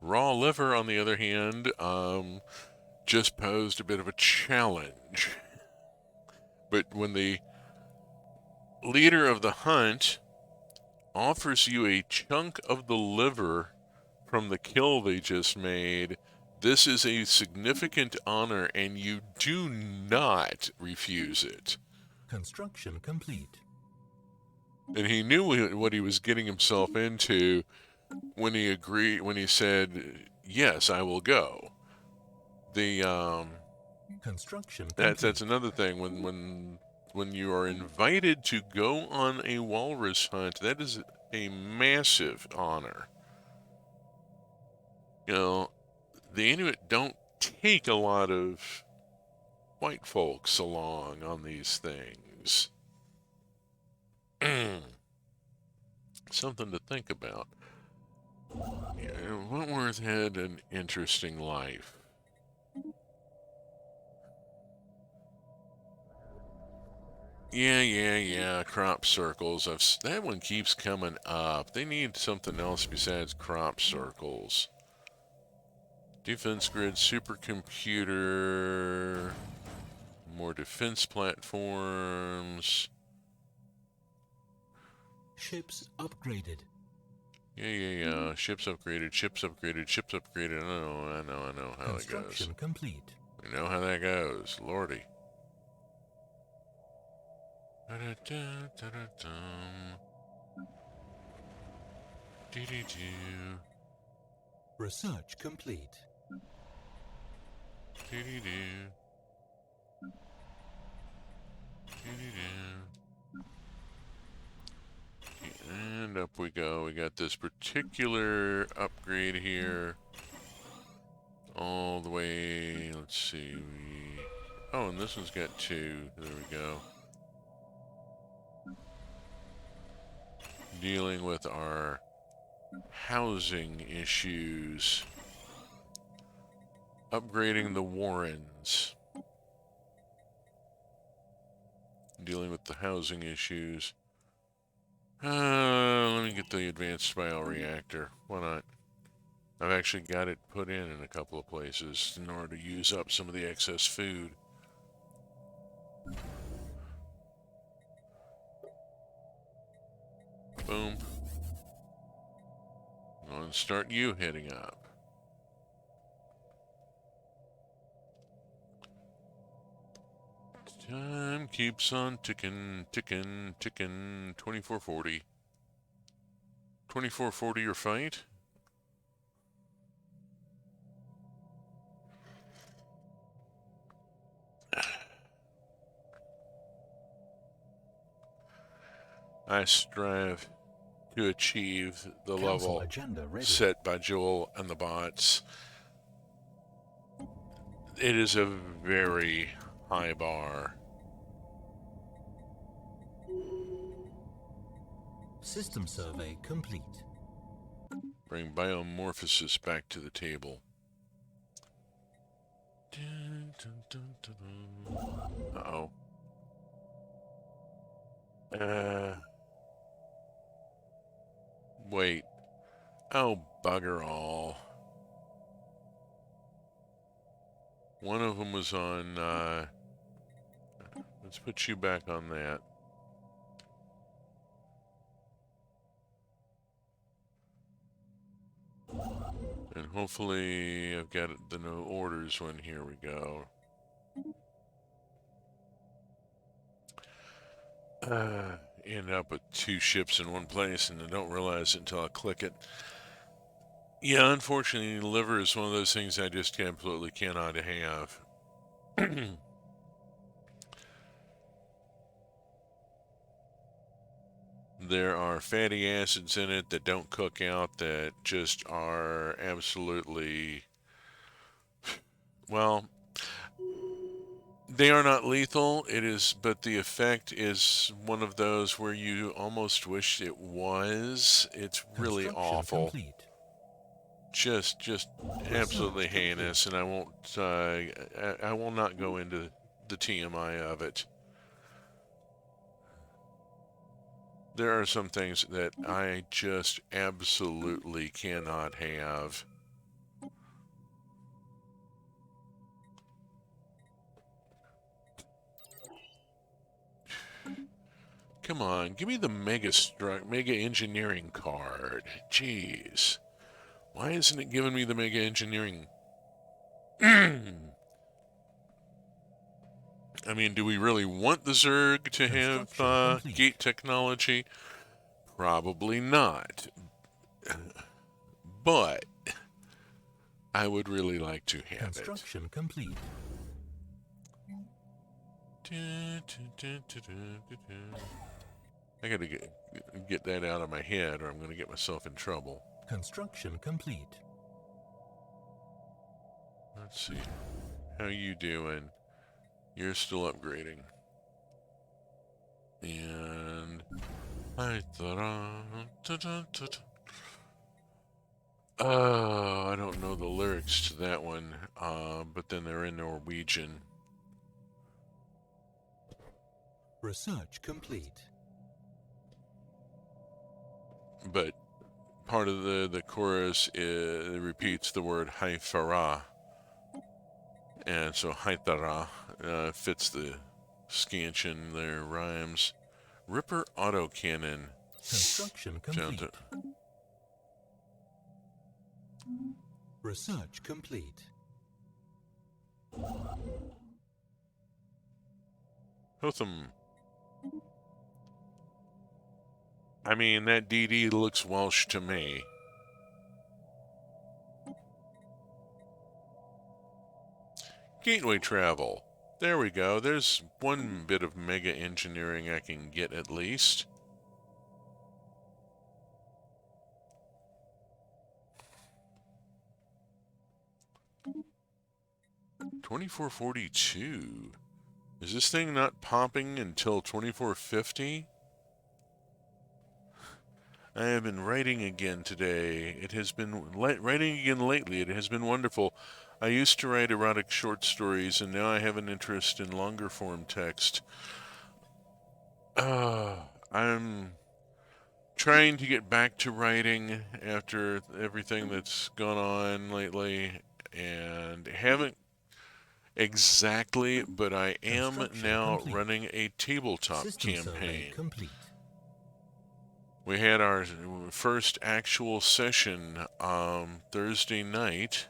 Raw liver, on the other hand, just posed a bit of a challenge. But when the leader of the hunt offers you a chunk of the liver from the kill they just made, This is a significant honor, and you do not refuse it. Construction complete. And he knew what he was getting himself into when he said, "Yes, I will go." The Construction that's complete. another thing when you are invited to go on a walrus hunt, that is a massive honor. You know, the Inuit don't take a lot of white folks along on these things. Something to think about. Yeah, Wentworth had an interesting life. Yeah. Crop circles. That one keeps coming up. They need something else besides crop circles. Defense grid, supercomputer, more defense platforms. Ships upgraded. Yeah. Ships upgraded. I know how it goes. Construction complete. We know how that goes. Lordy. Da-da-da-da-da-dum. Dee-dee-doo. Research complete. Dee-dee-doo. Dee-dee-doo. And up we go. We got this particular upgrade here. All the way, let's see. Oh, and this one's got 2. There we go. Dealing with our housing issues. Upgrading the Warrens. Dealing with the housing issues. Let me get the advanced bioreactor. Why not? I've actually got it put in a couple of places in order to use up some of the excess food. Boom. And start you heading up. Time keeps on ticking. 2440. 2440 your fight? I strive to achieve the Council level agenda ready. set by Joel and the bots. It is a very high bar. System survey complete. Bring biomorphosis back to the table. Uh-oh. Wait. Oh, bugger all. One of them was on, let's put you back on that. And hopefully I've got the no orders one. Here we go. End up with 2 ships in one place and I don't realize it until I click it. Yeah, unfortunately, liver is one of those things I just absolutely cannot have. There are fatty acids in it that don't cook out that just are absolutely, well, they are not lethal. It is, but the effect is one of those where you almost wish it was. It's really awful. Complete. Just absolutely heinous, and I won't. I will not go into the TMI of it. There are some things that I just absolutely cannot have. Come on, give me the Mega Engineering card. Jeez. Why isn't it giving me the Mega Engineering I mean, do we really want the Zerg to have Construction complete. gate technology? Probably not. But I would really like to have it. Construction complete. I gotta get that out of my head or I'm gonna get myself in trouble. Construction complete. Let's see. How you doing? You're still upgrading. And I don't know the lyrics to that one, but then they're in Norwegian. Research complete. But part of the chorus repeats the word Haifara. And so Haithara fits the scansion there, rhymes. Ripper autocannon. Construction complete. Research complete. Hotham. I mean, that DD looks Welsh to me. Gateway travel. There we go. There's one bit of mega engineering I can get at least. $24.42. Is this thing not popping until $24.50? I have been writing again today. It has been writing again lately. It has been wonderful. I used to write erotic short stories, and now I have an interest in longer form text. I'm trying to get back to writing after everything that's gone on lately, and haven't exactly, but I am now running a tabletop campaign. We had our first actual session Thursday night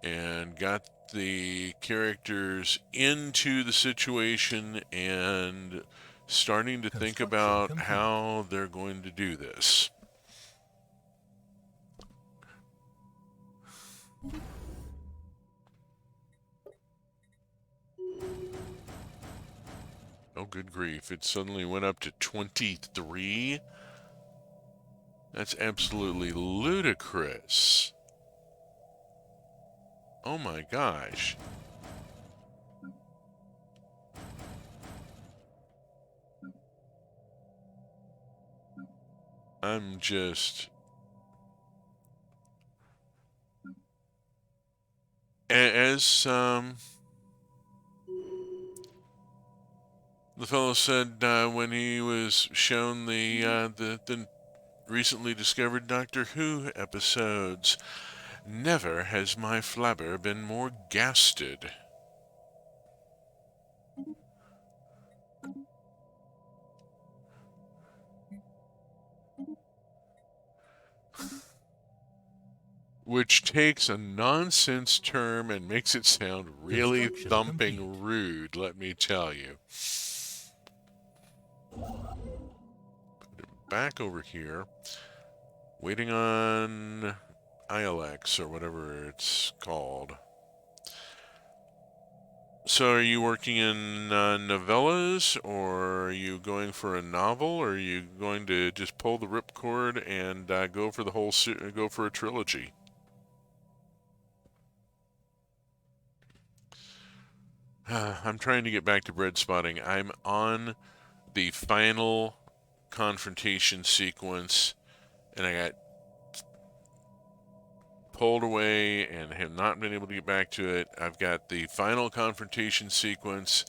and got the characters into the situation and starting to think about how they're going to do this. Oh, good grief. It suddenly went up to 23? That's absolutely ludicrous. Oh my gosh. I'm just... As the fellow said when he was shown the recently discovered Doctor Who episodes, never has my flabber been more gasted. Which takes a nonsense term and makes it sound really thumping rude, let me tell you. Put it back over here. Waiting on ILX or whatever it's called. So are you working in novellas, or are you going for a novel, or are you going to just pull the ripcord and go for the whole go for a trilogy? I'm trying to get back to bread spotting. I'm on the final confrontation sequence, and I got pulled away and have not been able to get back to it. I've got the final confrontation sequence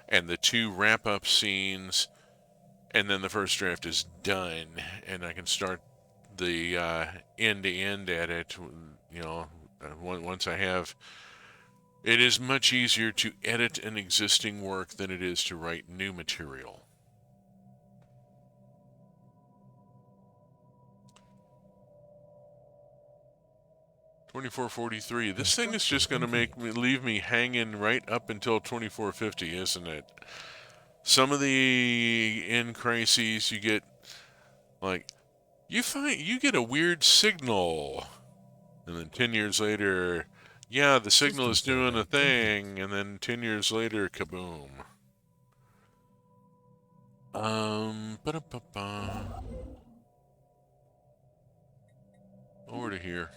and the two wrap-up scenes, and then the first draft is done, and I can start the end-to-end edit, you know, once I have... It is much easier to edit an existing work than it is to write new material. 2443. This thing is just going to leave me hanging right up until 2450, isn't it? Some of the end crises you get, like, you get a weird signal, and then 10 years later, yeah, the signal is doing a thing, and then 10 years later, kaboom. Ba-da-ba-ba. Over to here.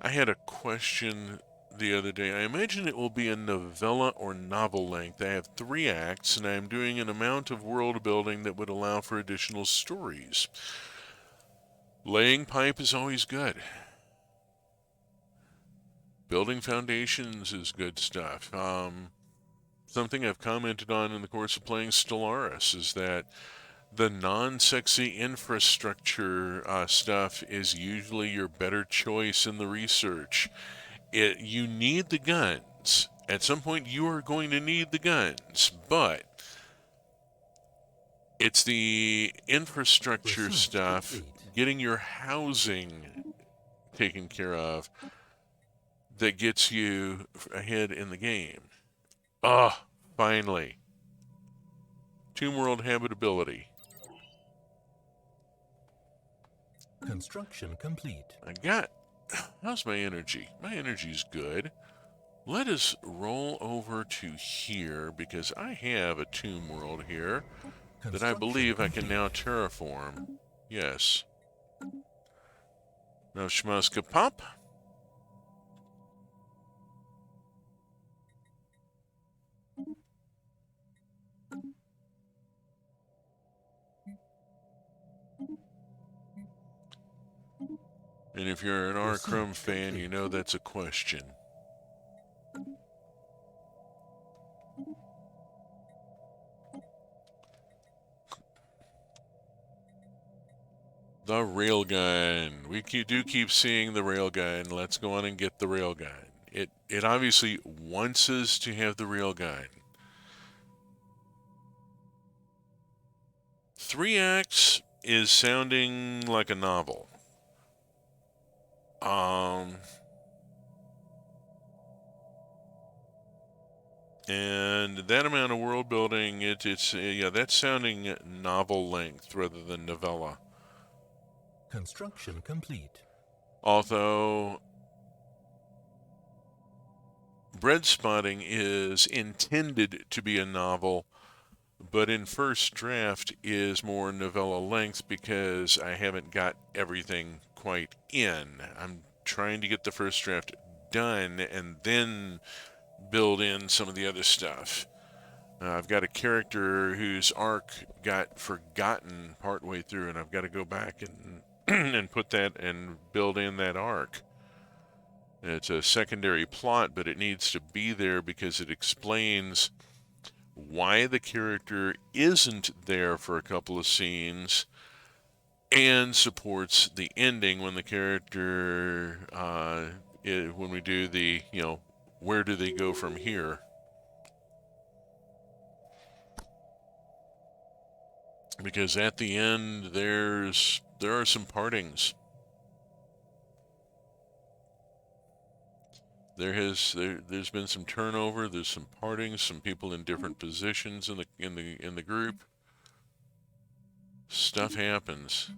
I had a question the other day. I imagine it will be a novella or novel length. I have 3 acts, and I am doing an amount of world building that would allow for additional stories. Laying pipe is always good. Building foundations is good stuff. Something I've commented on in the course of playing Stellaris is that the non-sexy infrastructure stuff is usually your better choice in the research. You need the guns. At some point, you are going to need the guns, but it's the infrastructure stuff, getting your housing taken care of, that gets you ahead in the game. Ah, finally. Tomb World habitability. Construction complete. How's my energy? My energy's good. Let us roll over to here because I have a tomb world here that I believe I can now terraform. Yes. Now Schmuska Pop. And if you're an R-Chrome fan, you know that's a question. The railgun. We do keep seeing the railgun. Let's go on and get the railgun. It obviously wants us to have the railgun. 3 acts is sounding like a novel. And that amount of world building, yeah, that's sounding novel length rather than novella. Construction complete. Although Bread Spotting is intended to be a novel, but in first draft is more novella length because I haven't got everything quite in. I'm trying to get the first draft done and then build in some of the other stuff. I've got a character whose arc got forgotten partway through, and I've got to go back and and put that and build in that arc. It's a secondary plot, but it needs to be there because it explains why the character isn't there for a couple of scenes and supports the ending when the character, when we do the, where do they go from here? Because at the end, there are some partings. There's been some turnover. There's some partings. Some people in different positions in the group. Stuff happens.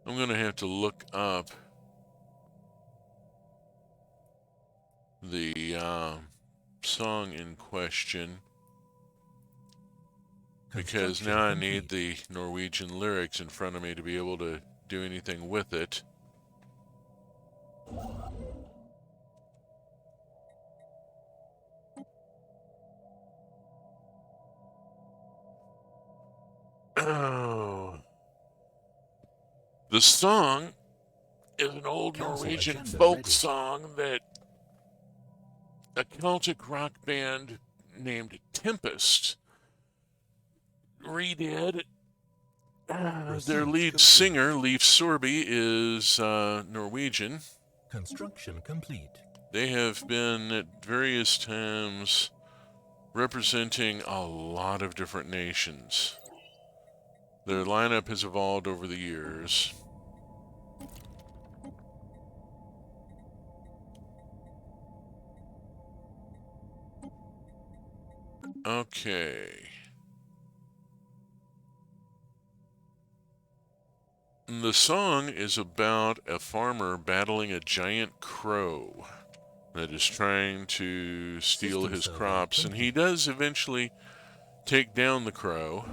I'm gonna have to look up the song in question because now I need the Norwegian lyrics in front of me to be able to do anything with it. Oh. The song is an old Norwegian folk song that a Celtic rock band named Tempest redid Their Research lead complete. singer, Leif Sorby, is Norwegian. Construction complete. They have been at various times representing a lot of different nations. Their lineup has evolved over the years. Okay. The song is about a farmer battling a giant crow that is trying to steal System his survey crops, and he complete. does eventually take down the crow.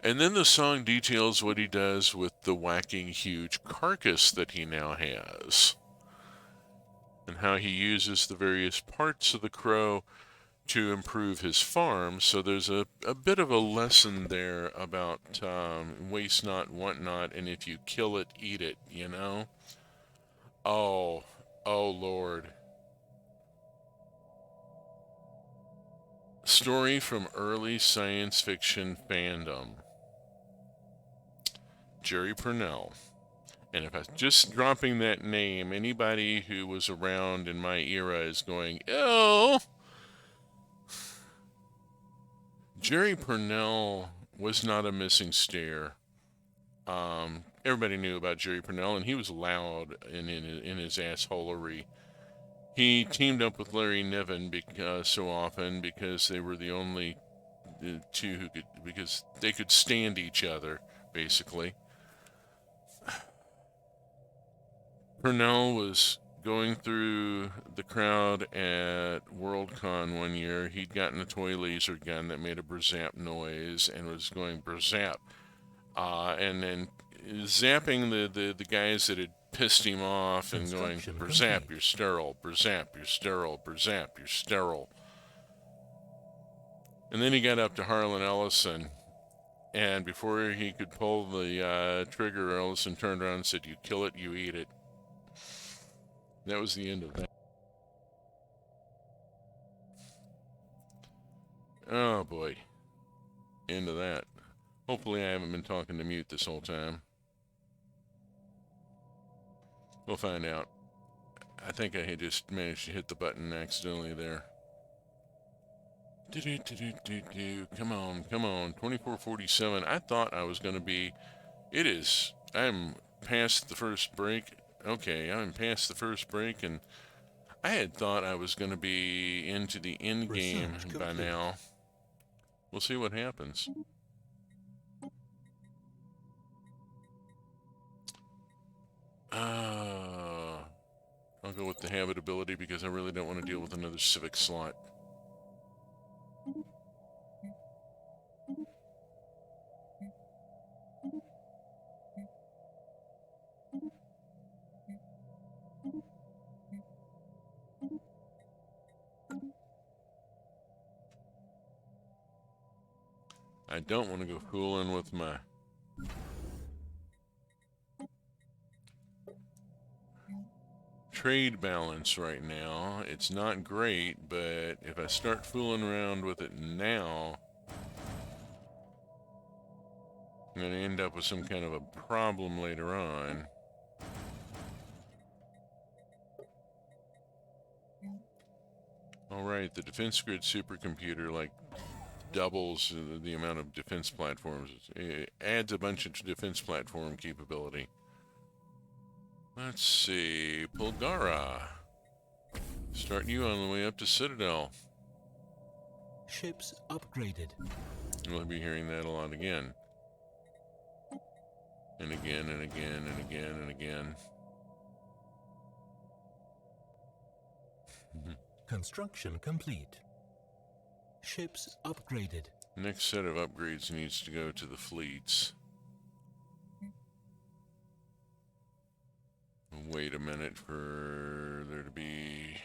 And then the song details what he does with the whacking huge carcass that he now has, and how he uses the various parts of the crow to improve his farm. So there's a bit of a lesson there about waste not, want not, and if you kill it, eat it, you know? Oh, oh Lord. Story from early science fiction fandom. Jerry Purnell. And if I just dropping that name, anybody who was around in my era is going, oh, Jerry Purnell was not a missing stair. Everybody knew about Jerry Purnell, and he was loud in his assholery. He teamed up with Larry Niven so often because they were the only two who could, because they could stand each other, basically. Purnell was going through the crowd at Worldcon one year. He'd gotten a toy laser gun that made a brzap noise and was going brzap. And then zapping the guys that had pissed him off and going, Construction brzap, complete. you're sterile, brzap, you're sterile, brzap, you're sterile. And then he got up to Harlan Ellison, and before he could pull the trigger, Ellison turned around and said, you kill it, you eat it. That was the end of that. Oh boy, end of that. Hopefully I haven't been talking to mute this whole time. We'll find out. I think I had just managed to hit the button accidentally there. Come on, come on. 2447. I thought I was going to be. It is. I'm past the first break. Okay, I'm past the first break, and I had thought I was going to be into the end game Research by complete. now. We'll see what happens. I'll go with the habitability because I really don't want to deal with another civic slot. I don't want to go fooling with my trade balance right now. It's not great, but if I start fooling around with it now, I'm going to end up with some kind of a problem later on. Alright, the defense grid supercomputer like doubles the amount of defense platforms. It adds a bunch of defense platform capability. Let's see, Pulgara. Starting you on the way up to Citadel. Ships upgraded. We'll be hearing that a lot again. And again and again and again and again. Construction complete. Ships upgraded. Next set of upgrades needs to go to the fleets. Wait a minute for there to be...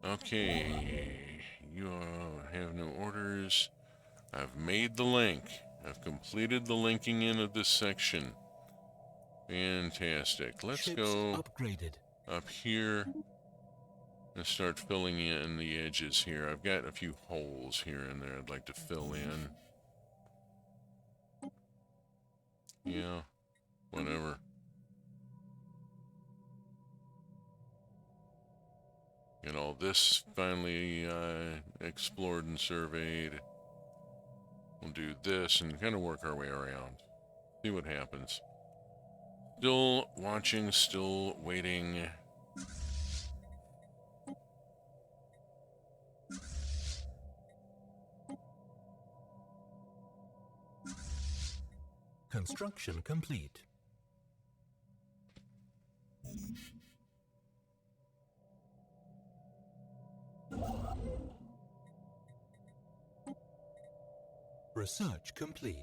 Okay, you have no orders. I've made the link. I've completed the linking in of this section. Fantastic. Let's Ships go upgraded. up here and start filling in the edges here. I've got a few holes here and there I'd like to fill in. Yeah, whatever. Get all this finally explored and surveyed. We'll do this and kind of work our way around. See what happens. Still watching, still waiting. Construction complete. Research complete.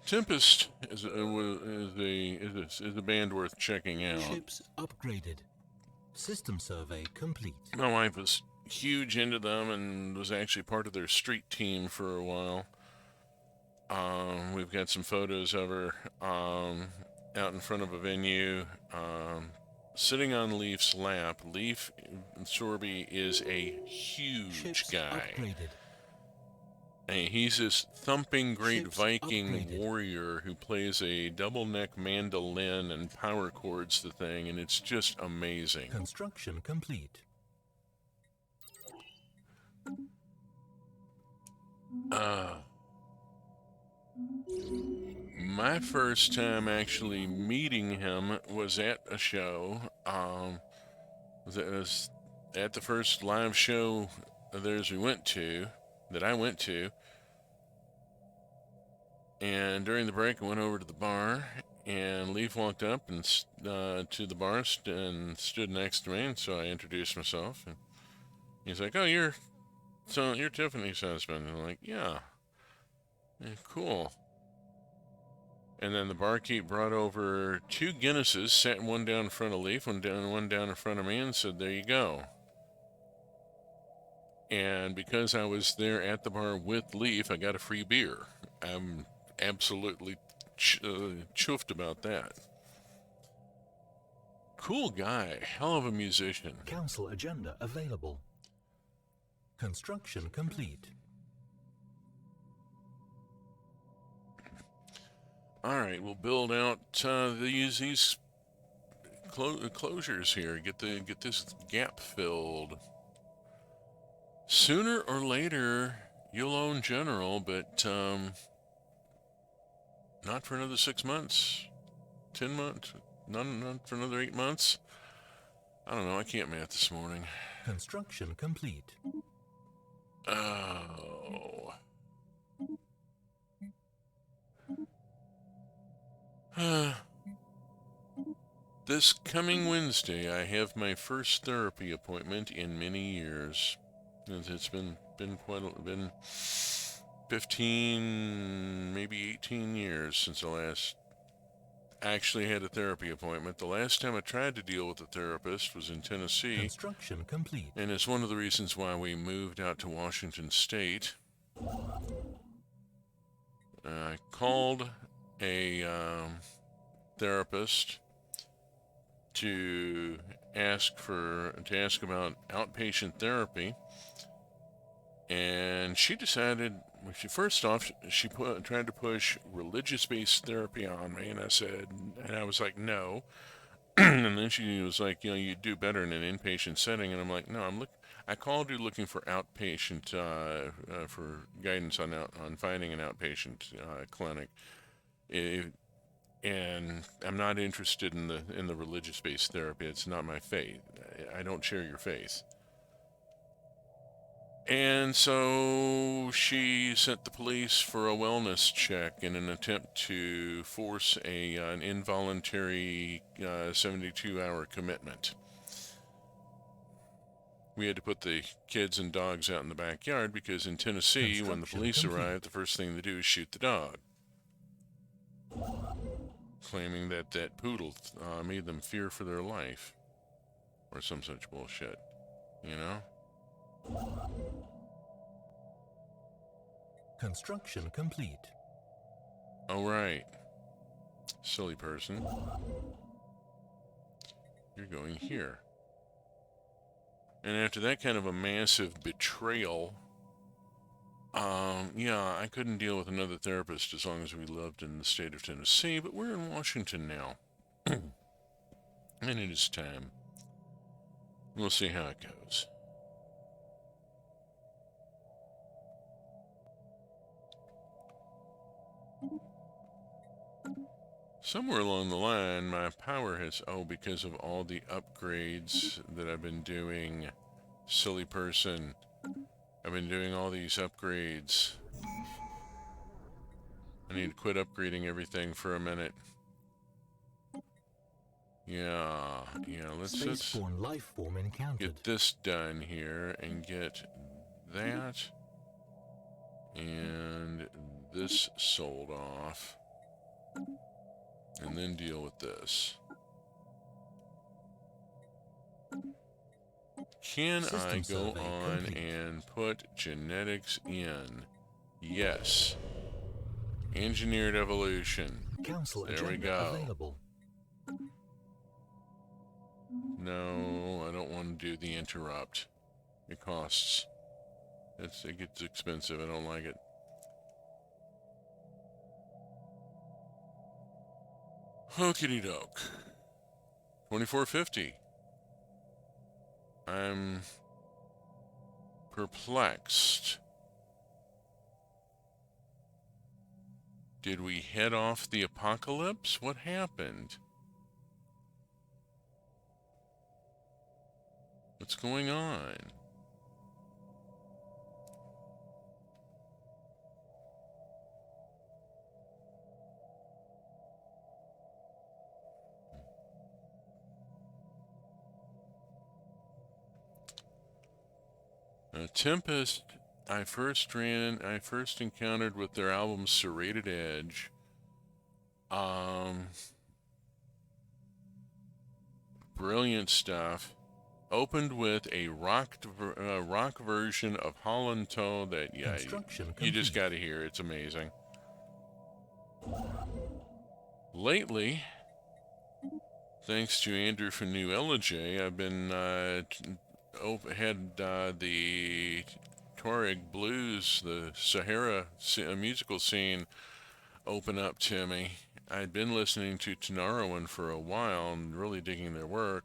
Tempest is a band worth checking out. Ships upgraded. System survey complete. My wife was huge into them and was actually part of their street team for a while. We've got some photos of her out in front of a venue, sitting on Leaf's lap. Leaf Sorby is a huge Ships guy. upgraded. And he's this thumping great Ships Viking upgraded. warrior who plays a double neck mandolin and power chords the thing, and it's just amazing. Construction complete. My first time actually meeting him was at a show. Was at the first live show of theirs that I went to. And during the break, I went over to the bar, and Leaf walked up and to the bar and stood next to me, and so I introduced myself. And he's like, "Oh, you're Tiffany's husband." And I'm like, "Yeah, cool." And then the barkeep brought over 2 Guinnesses, sat one down in front of Leaf, one down in front of me, and said, "There you go." And because I was there at the bar with Leaf, I got a free beer. I'm absolutely chuffed about that. Cool guy, hell of a musician. Council agenda available. Construction complete. All right, we'll build out these closures here. Get this gap filled. Sooner or later, you'll own General, but not for another 6 months, 10 months, not for another 8 months. I don't know. I can't math this morning. Construction complete. Oh. This coming Wednesday, I have my first therapy appointment in many years. It's been 15, maybe 18 years since I last actually had a therapy appointment. The last time I tried to deal with a therapist was in Tennessee. Construction complete. And it's one of the reasons why we moved out to Washington State. I called a therapist to ask about outpatient therapy, and she decided. First off, she tried to push religious-based therapy on me, and I was like, no. And then she was like, you do better in an inpatient setting, and I'm like, no, I called you looking for outpatient for guidance on finding an outpatient clinic, and I'm not interested in the religious-based therapy. It's not my faith. I don't share your faith. And so she sent the police for a wellness check in an attempt to force an involuntary 72-hour commitment. We had to put the kids and dogs out in the backyard because in Tennessee, when the police arrive, the first thing they do is shoot the dog, claiming that poodle made them fear for their life, or some such bullshit, you know? Construction complete. Oh, right. Silly person. You're going here. And after that kind of a massive betrayal, yeah, I couldn't deal with another therapist as long as we lived in the state of Tennessee, but we're in Washington now. And it is time. We'll see how it goes. Somewhere along the line, my power has. Oh, because of all the upgrades that I've been doing. Silly person. I've been doing all these upgrades. I need to quit upgrading everything for a minute. Yeah, let's Spaceborne life form encountered. get this done here and get that and this sold off and then deal with this. Can I go on complete. and put genetics in? Yes. Engineered evolution. Council There we agenda go. available. No, I don't want to do the interrupt. It costs. It gets expensive. I don't like it. Okey doke. 2450. I'm perplexed. Did we head off the apocalypse? What happened? What's going on? Tempest, I first encountered with their album Serrated Edge. Brilliant stuff. Opened with a rock version of Holland Toe that, yeah, you just got to hear. It's amazing. Lately, thanks to Andrew from New Elegy, I've been had the Tuareg blues, the Sahara musical scene open up to me. I'd been listening to Tanaroan for a while and really digging their work.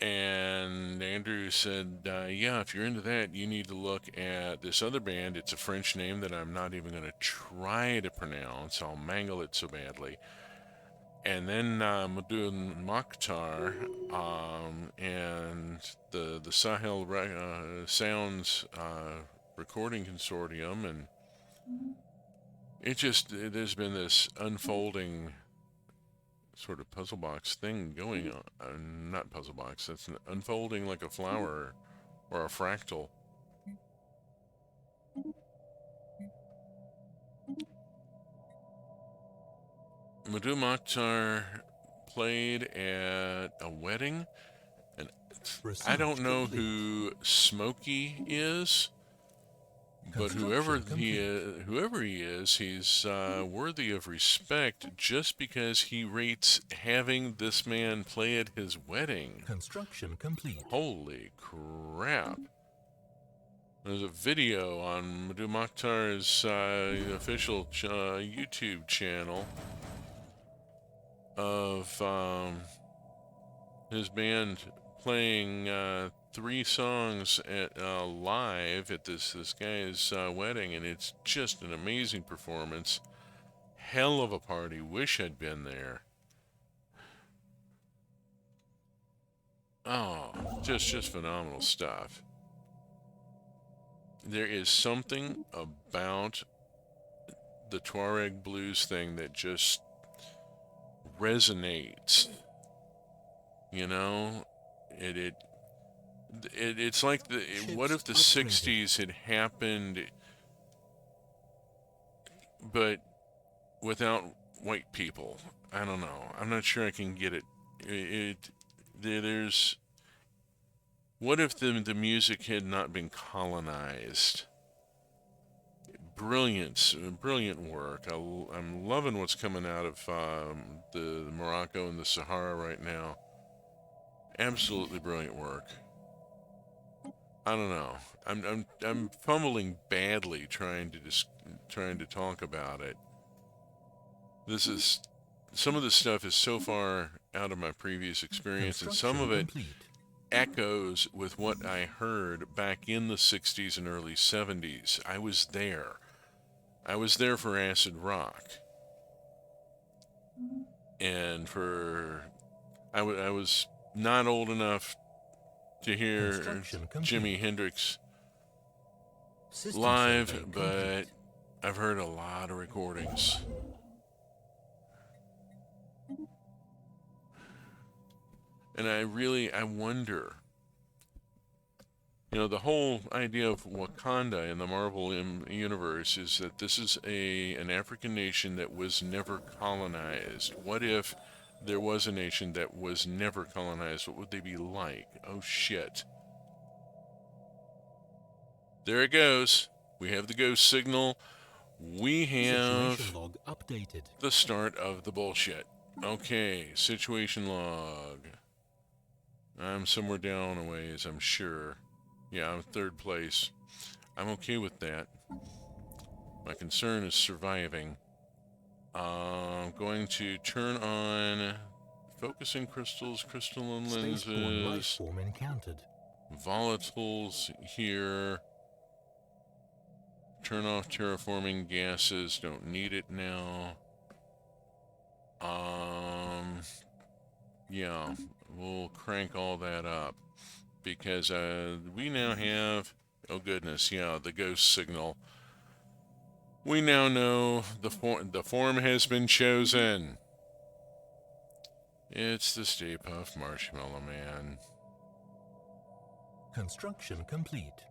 And Andrew said, yeah, if you're into that, you need to look at this other band. It's a French name that I'm not even going to try to pronounce. I'll mangle it so badly. And then Mudun Mokhtar and the Sahel Sounds Recording Consortium. And there's been this unfolding sort of puzzle box thing going on. Not puzzle box, that's unfolding like a flower or a fractal. Madhu Mokhtar played at a wedding, and I don't know who Smokey is, but whoever he is, he's worthy of respect just because he rates having this man play at his wedding. Construction complete. Holy crap. There's a video on Madhu Mokhtar's official YouTube channel of his band playing 3 songs at live at this guy's wedding, and it's just an amazing performance. Hell of a party. Wish I'd been there. Oh, just phenomenal stuff. There is something about the Tuareg blues thing that just resonates. You know, it's like what if the 60s had happened but without white people? I don't know. I'm not sure I can get it. There's what if the music had not been colonized? Brilliant work. I'm loving what's coming out of the Morocco and the Sahara right now. Absolutely brilliant work. I don't know. I'm fumbling badly trying to talk about it. This is some of this stuff is so far out of my previous experience, and some Construction of it complete. echoes with what I heard back in the 60s and early 70s. I was there. I was there for Acid Rock, and I was not old enough to hear Construction complete. Jimi Hendrix System survey live, but complete. I've heard a lot of recordings. And I wonder, the whole idea of Wakanda in the Marvel universe is that this is an African nation that was never colonized. What if there was a nation that was never colonized? What would they be like? Oh shit. There it goes. We have the ghost signal. We Situation have log updated. the start of the bullshit. Okay, situation log. I'm somewhere down a ways, I'm sure. Yeah, I'm third place. I'm okay with that. My concern is surviving. I'm going to turn on focusing crystals, crystalline Spaceborne life lenses, form encountered. volatiles here. Turn off terraforming gases. Don't need it now. Yeah, we'll crank all that up because we now have. Oh goodness, yeah, the ghost signal. We now know the form has been chosen. It's the Stay Puft Marshmallow Man. Construction complete.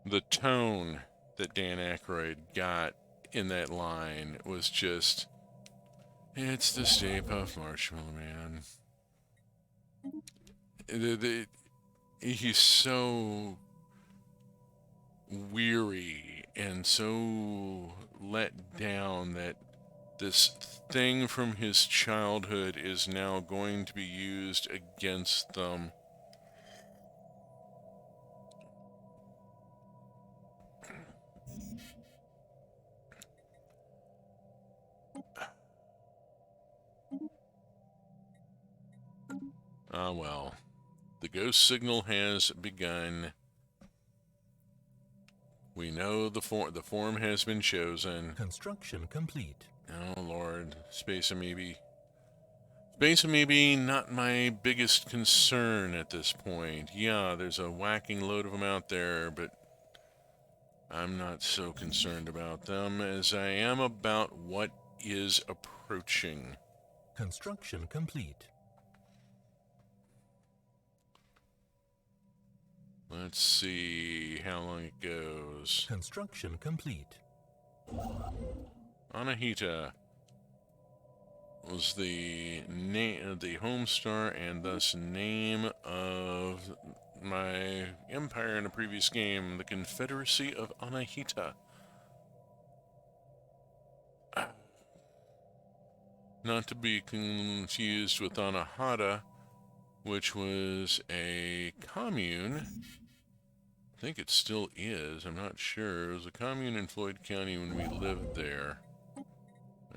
The tone that Dan Aykroyd got in that line was just, it's the Stay Puft Marshmallow Man. He's so weary and so let down that this thing from his childhood is now going to be used against them. Ah, well. The ghost signal has begun. We know the form has been chosen. Construction complete. Oh, Lord. Space Amoeba. Space Amoeba, not my biggest concern at this point. Yeah, there's a whacking load of them out there, but I'm not so concerned about them as I am about what is approaching. Construction complete. Let's see how long it goes. Construction complete. Anahita was the name, the home star, and thus name of my empire in a previous game, the Confederacy of Anahita. Not to be confused with Anahata, which was a commune. I think it still is, I'm not sure. It was a commune in Floyd County when we lived there.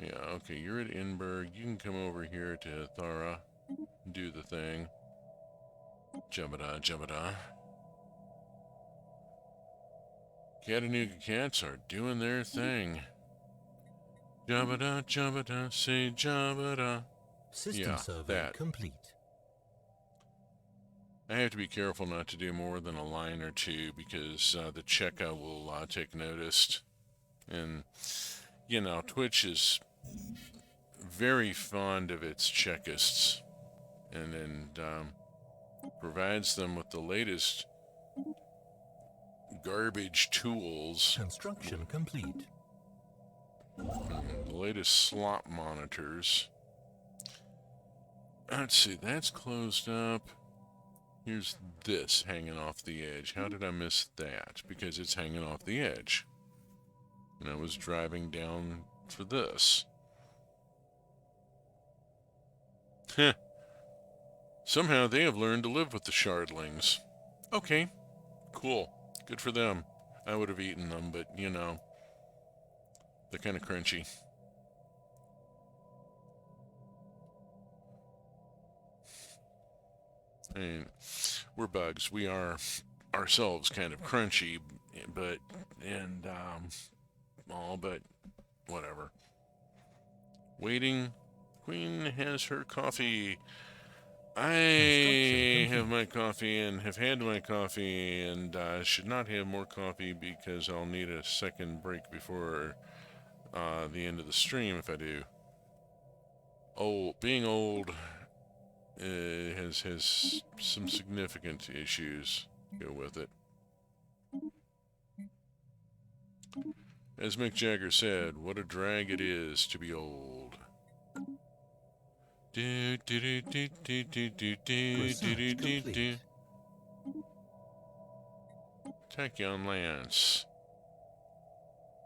Yeah, okay, you're at Edinburgh. You can come over here to Thara, do the thing. Jabba-da, jabba-da. Chattanooga cats are doing their thing. Jabba-da, jabba-da, say jabba-da. System Yeah, survey that. complete. I have to be careful not to do more than a line or two because the Cheka will take notice. And, Twitch is very fond of its Chekists and provides them with the latest garbage tools. Construction complete. The latest slop monitors. Let's see, that's closed up. Here's this hanging off the edge. How did I miss that? Because it's hanging off the edge. And I was driving down for this. Somehow they have learned to live with the shardlings. Okay, cool. Good for them. I would have eaten them, but they're kind of crunchy. I mean, we're bugs. We are ourselves kind of crunchy, but but whatever. Waiting. Queen has her coffee. Construction I have complete. my coffee and have had my coffee and should not have more coffee because I'll need a second break before the end of the stream if I do. Being old has some significant issues go with it. As Mick Jagger said, what a drag it is to be old. Do do do do do do do do do Research do do. complete. Tachyon Lance.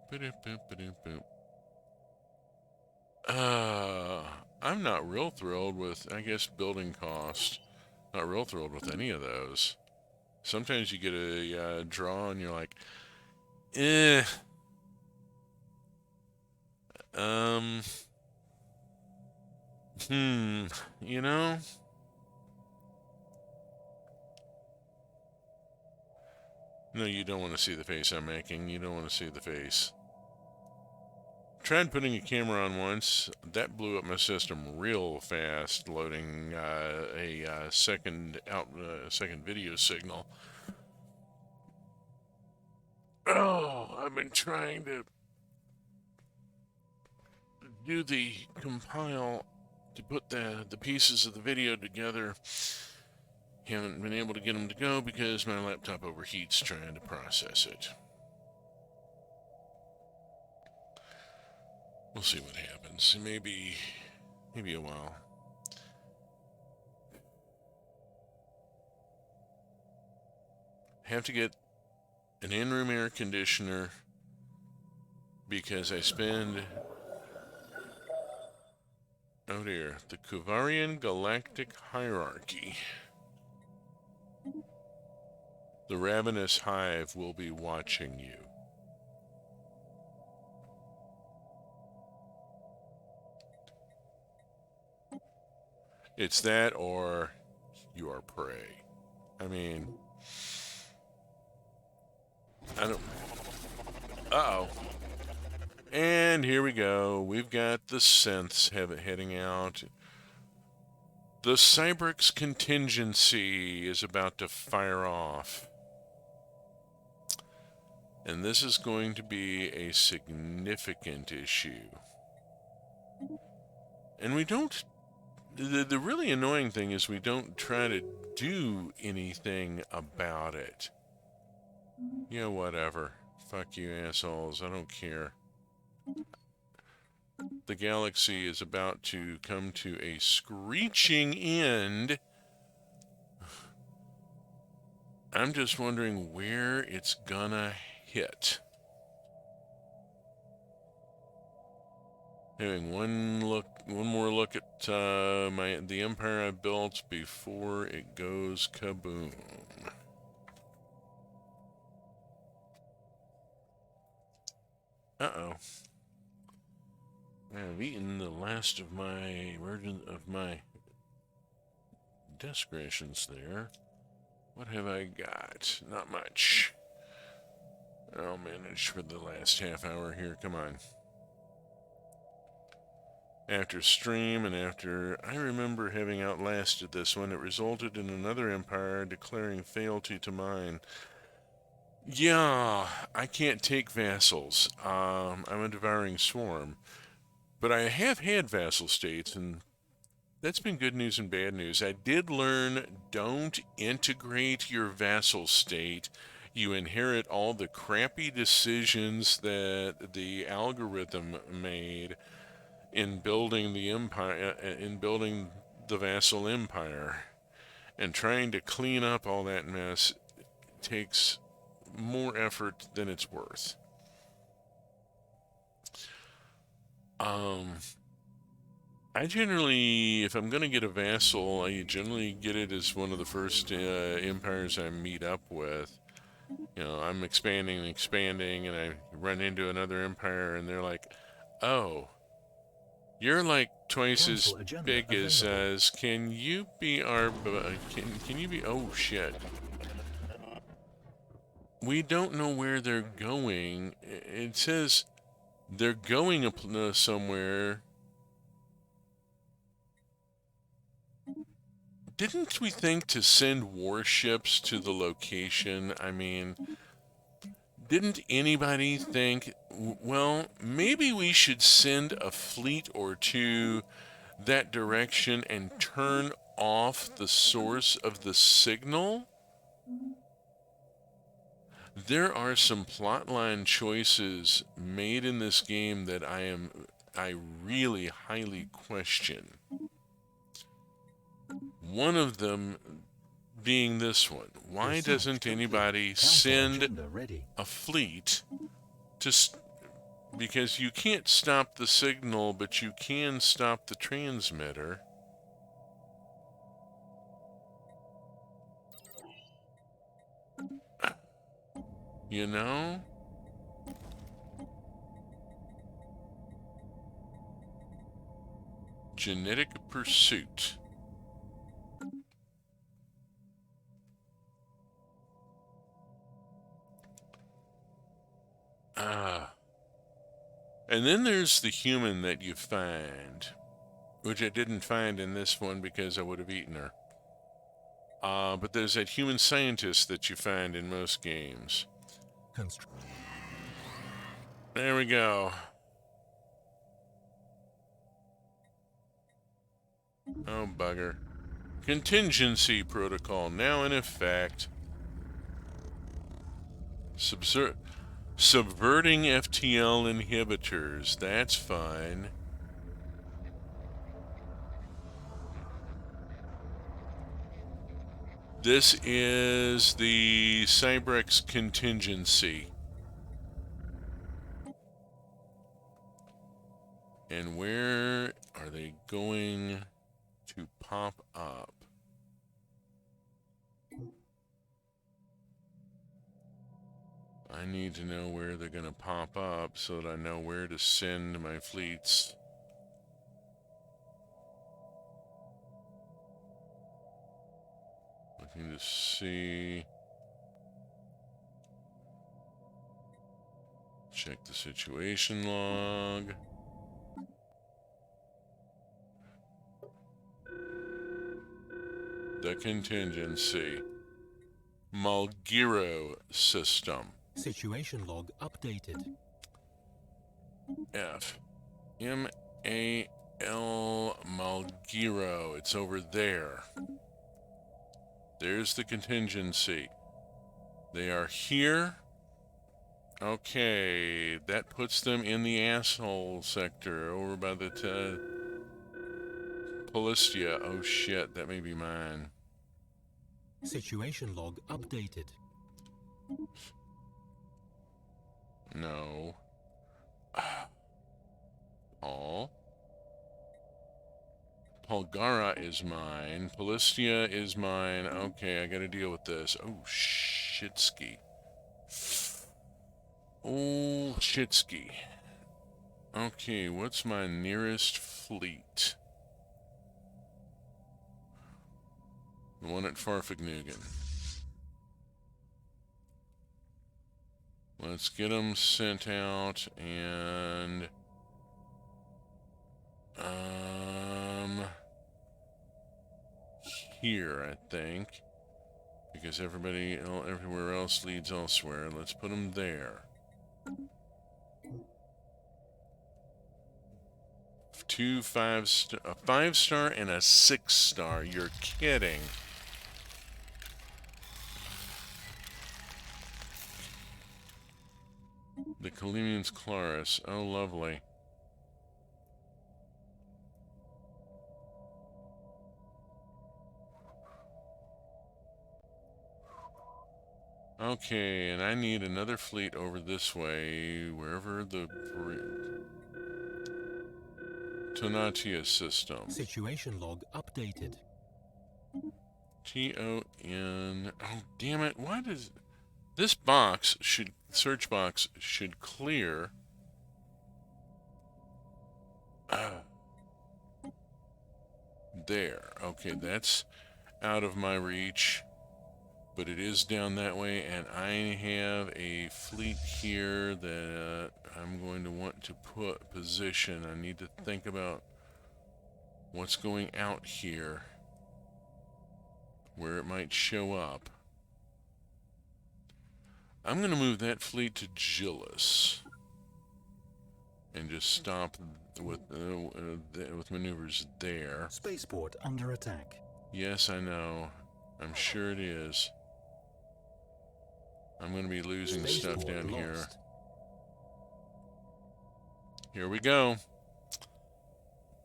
Ba-doop-boop-ba-doop-boop. Uh, I'm not real thrilled with, I guess, building cost. Not real thrilled with any of those. Sometimes you get a draw and you're like, eh, um, hmm, you know? No, you don't want to see the face I'm making. You don't want to see the face. Tried putting a camera on once. That blew up my system real fast, loading a second video signal. Oh, I've been trying to do the compile to put the pieces of the video together. Haven't been able to get them to go because my laptop overheats trying to process it. We'll see what happens. Maybe a while. Have to get an in-room air conditioner because I spend, oh dear, the Kuvarian Galactic Hierarchy. The Ravenous Hive will be watching you. It's that or you are prey. I mean, I don't. Uh oh. And here we go. We've got the synths heading out. The Cybrix contingency is about to fire off. And this is going to be a significant issue. And we don't. The really annoying thing is we don't try to do anything about it. Yeah, whatever. Fuck you, assholes. I don't care. The galaxy is about to come to a screeching end. I'm just wondering where it's gonna hit. Having one more look at the empire I built before it goes kaboom. Uh-oh. I've eaten the last of my desk rations there. What have I got? Not much. I'll manage for the last half hour here. Come on. After stream and after I remember having outlasted this one, it resulted in another empire declaring fealty to mine. Yeah, I can't take vassals. I'm a devouring swarm. But I have had vassal states, and that's been good news and bad news. I did learn don't integrate your vassal state. You inherit all the crappy decisions that the algorithm made in building the empire, in building the vassal empire. And trying to clean up all that mess takes more effort than it's worth. Um, I generally, if I'm going to get a vassal, I generally get it as one of the first empires I meet up with. You know, I'm expanding and expanding, and I run into another empire, and they're like, "Oh, you're like twice as Cancel agenda big as available. us. Can you be our? Can you be? Oh shit! We don't know where they're going. It says they're going somewhere. Didn't we think to send warships to the location? I mean, didn't anybody think, well, maybe we should send a fleet or two that direction and turn off the source of the signal? There are some plotline choices made in this game that I really highly question. One of them being this one. Why Research doesn't complete. anybody Cancel send agenda ready. a fleet to because you can't stop the signal, but you can stop the transmitter. You know? Genetic pursuit. Ah. And then there's the human that you find, which I didn't find in this one because I would have eaten her. But there's that human scientist that you find in most games. Constr There we go. Oh, bugger. Contingency protocol now in effect. Subverting FTL inhibitors. That's fine. This is the Cybrex contingency. And where are they going to pop up? I need to know where they're going to pop up so that I know where to send my fleets. Looking to see. Check the situation log. The contingency. Malgiro system. situation log updated. F. M-A-L Malgiro. It's over there. There's the contingency. They are here. Okay, that puts them in the asshole sector over by the Pallistia. Oh shit, that may be mine. Situation log updated. No. Paul. Polgara is mine. Pallistia is mine. Okay, I gotta deal with this. Oh, shitski. Oh, shitski. Okay, what's my nearest fleet? The one at Farfignugan. Let's get them sent out and here I think, because everywhere else leads elsewhere. Let's put them there. 2 5-star, a 5-star and a 6-star. You're kidding. The Kalemians Claris. Oh, lovely. Okay, and I need another fleet over this way, wherever the Tonatia system. Situation log updated. T-O-N... Oh, damn it. Why does... This box should... Search box should clear... There. Okay, that's out of my reach. But it is down that way, and I have a fleet here that I'm going to want to position. I need to think about what's going out here, where it might show up. I'm going to move that fleet to Gillis and just stop with maneuvers there. Spaceport under attack. Yes, I know. I'm sure it is. I'm going to be losing stuff down here. Here we go.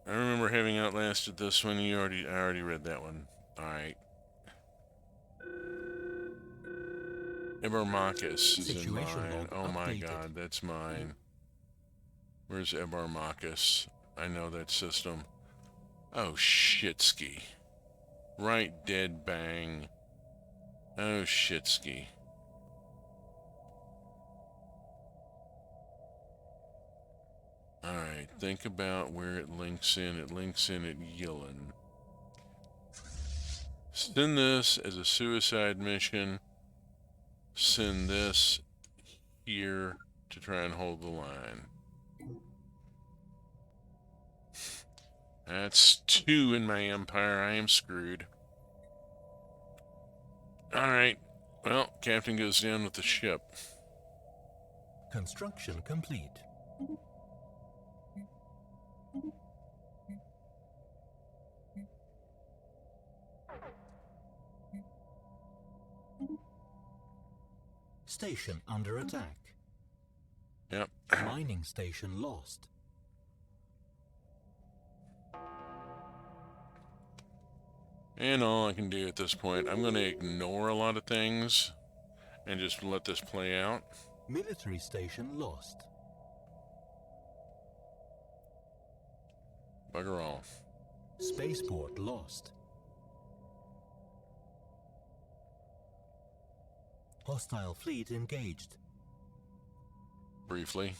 I remember having outlasted this one. I already read that one. Alright. Ebarmachus is in mine. Oh my god, that's mine. Where's Ebarmachus? I know that system. Oh, shitski. Right dead bang. Oh, shitski. Alright, think about where it links in. It links in at Yilin. Send this as a suicide mission. Send this here to try and hold the line. That's 2 in my empire. I am screwed. Alright. Well, Captain goes down with the ship. Construction complete. Station under attack. Yep. Mining station lost. And all I can do at this point, I'm going to ignore a lot of things and just let this play out. Military station lost. Bugger all. Spaceport lost. Hostile fleet engaged. Briefly.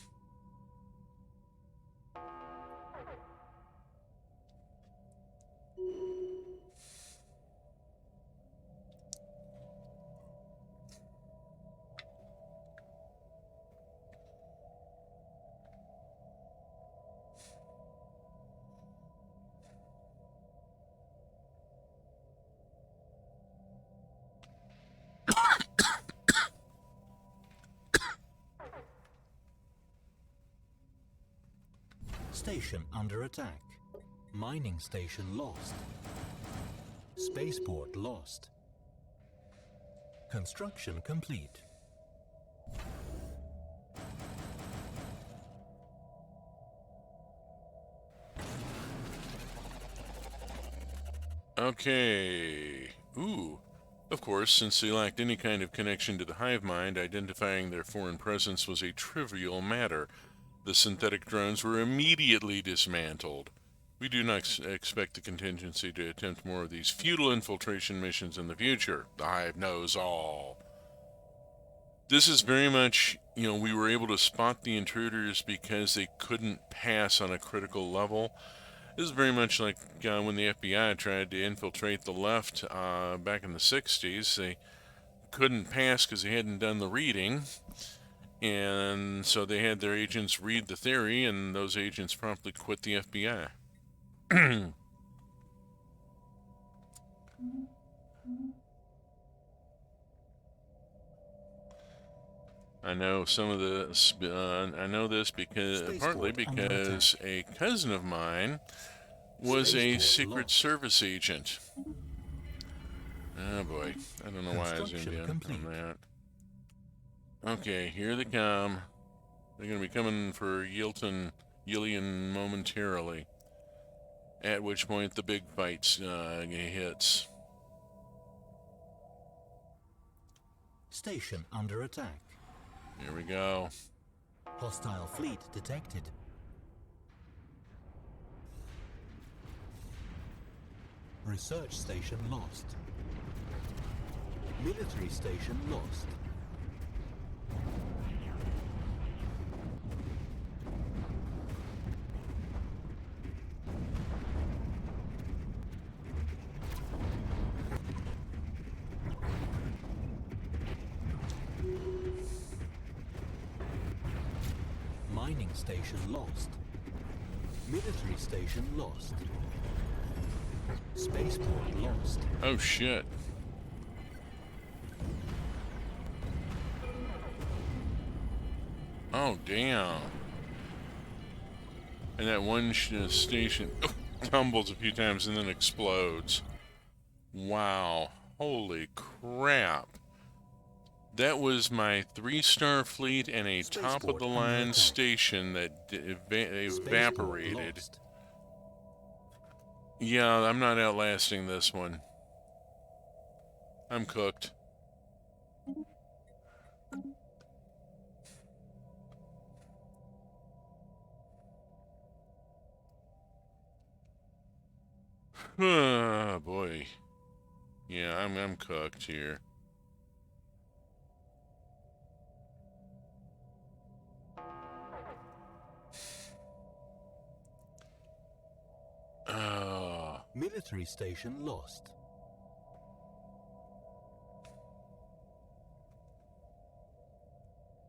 Station under attack. Mining station lost. Spaceport lost. Construction complete. Okay. Ooh. Of course, since they lacked any kind of connection to the hive mind, identifying their foreign presence was a trivial matter. The synthetic drones were immediately dismantled. We do not expect the contingency to attempt more of these futile infiltration missions in the future. The hive knows all. This is very much, we were able to spot the intruders because they couldn't pass on a critical level. This is very much like when the FBI tried to infiltrate the left back in the 60s. They couldn't pass because they hadn't done the reading. And so they had their agents read the theory, and those agents promptly quit the FBI. I know some of this. I know this partly because a cousin of mine was a Secret Service agent. Oh boy, I don't know why I zoomed in on that. Okay, here they come. They're going to be coming for Yillian momentarily. At which point the big fight hits. Station under attack. Here we go. Hostile fleet detected. Research station lost. Military station lost. Mining station lost. Military station lost. Spaceport lost. Oh shit. Oh damn. And that one station tumbles a few times and then explodes. Wow. Holy crap. That was my 3-star fleet and a top-of-the-line station that evaporated. Yeah, I'm not outlasting this one. I'm cooked. Oh, boy. Yeah, I'm cooked here. Military station lost.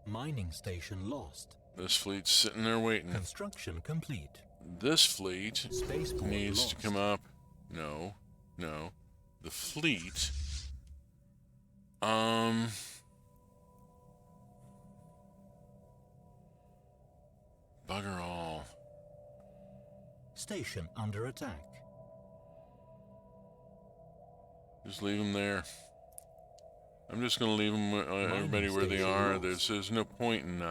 Mining station lost. This fleet's sitting there waiting. Construction complete. This fleet Spaceport needs lost. to come up. No. The fleet. Bugger all. Station under attack. Just leave them there. I'm just gonna leave them, everybody where they are. There's no point in,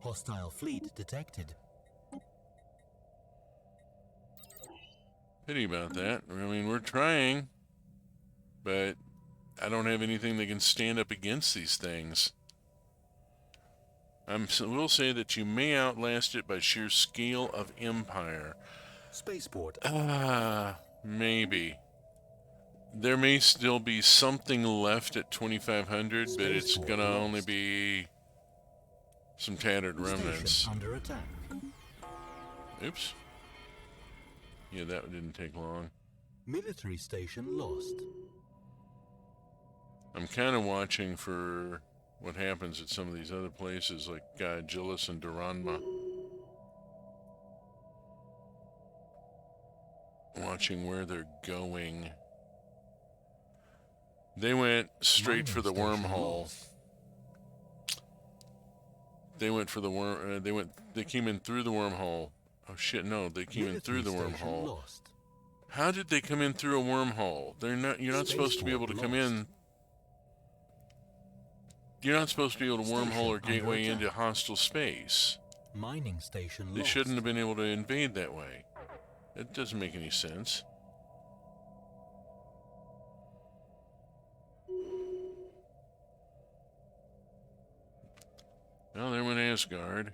Hostile fleet detected. Pity about that. I mean, we're trying, but I don't have anything that can stand up against these things. I will say that you may outlast it by sheer scale of empire. Spaceport. Maybe. There may still be something left at 2,500, but it's gonna only be some tattered remnants. Station under attack. Oops. Yeah, that didn't take long. Military station lost. I'm kind of watching for what happens at some of these other places like Gillis and Duranma. Watching where they're going. They went straight for the wormhole. They went for the worm. They came in through the wormhole. Oh shit! No, they came in through the wormhole. How did they come in through a wormhole? They're not. You're not supposed to be able to come in. You're not supposed to be able to wormhole or gateway into hostile space. Mining station lost. They shouldn't have been able to invade that way. It doesn't make any sense. Well, there went Asgard.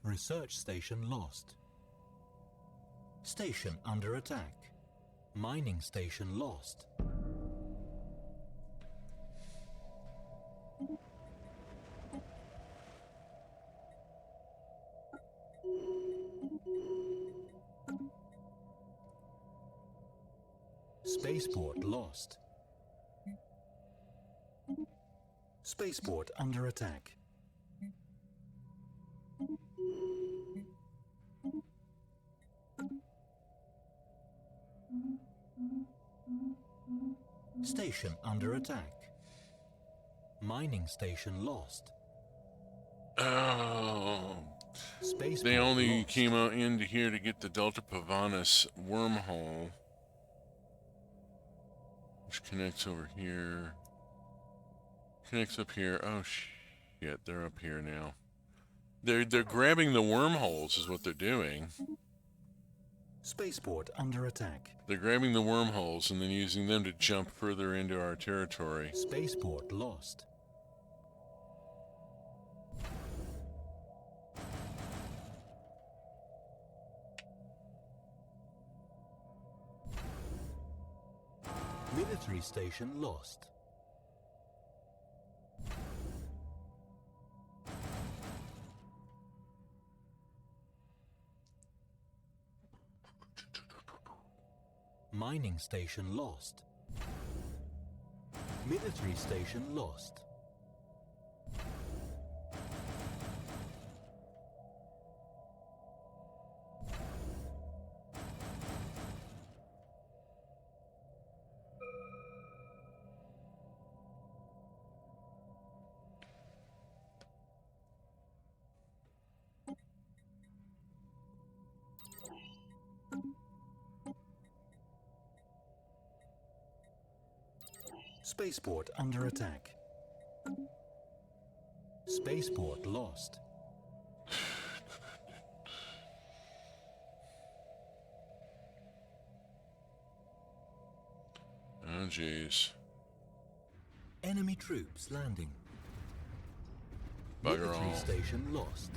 Research station lost. Station under attack. Mining station lost. Spaceport lost. Spaceport under attack. Station under attack. Mining station lost. Oh. Spaceport They only lost. came out into here to get the Delta Pavonis wormhole. Which connects over here. Connects up here. Oh shit, they're up here now. They're grabbing the wormholes is what they're doing. Spaceport under attack. They're grabbing the wormholes and then using them to jump further into our territory. Spaceport lost. Military station lost. Mining station lost. Military station lost. Spaceport under attack. Spaceport lost. Oh, jeez. Enemy troops landing. Bugger Military all. station lost.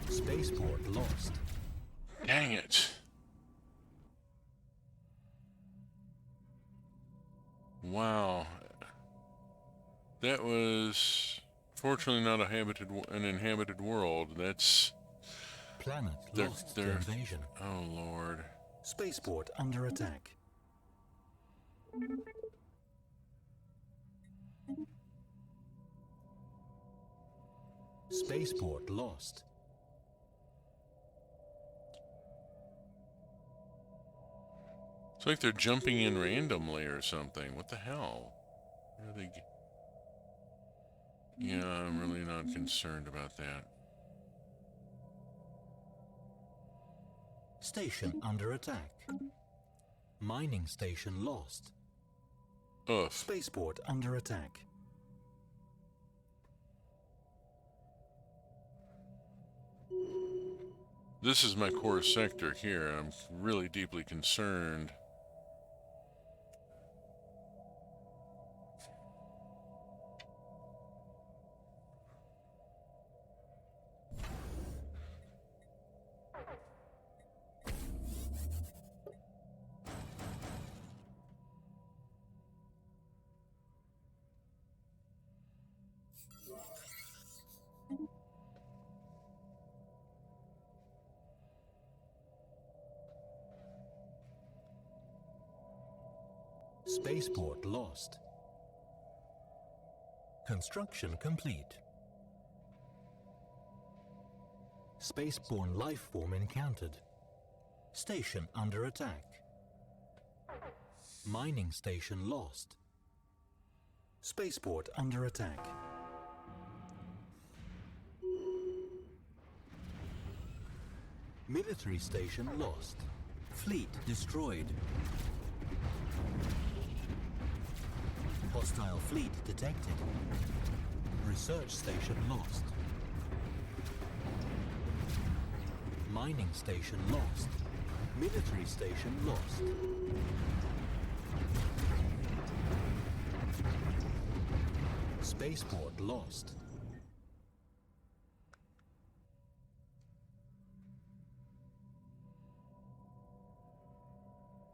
Spaceport lost. Dang it. Wow. That was fortunately not an inhabited world. That's Planet they're lost to they're invasion. oh Lord. Spaceport under attack. Spaceport lost. It's like they're jumping in randomly or something. What the hell? Where are they? Yeah, I'm really not concerned about that. Station under attack. Mining station lost. Ugh. Spaceport under attack. This is my core sector here. I'm really deeply concerned. Spaceport lost. Construction complete. Spaceborne life form encountered. Station under attack. Mining station lost. Spaceport under attack. Military station lost. Fleet destroyed. Hostile fleet detected. Research station lost. Mining station lost. Military station lost. Spaceport lost.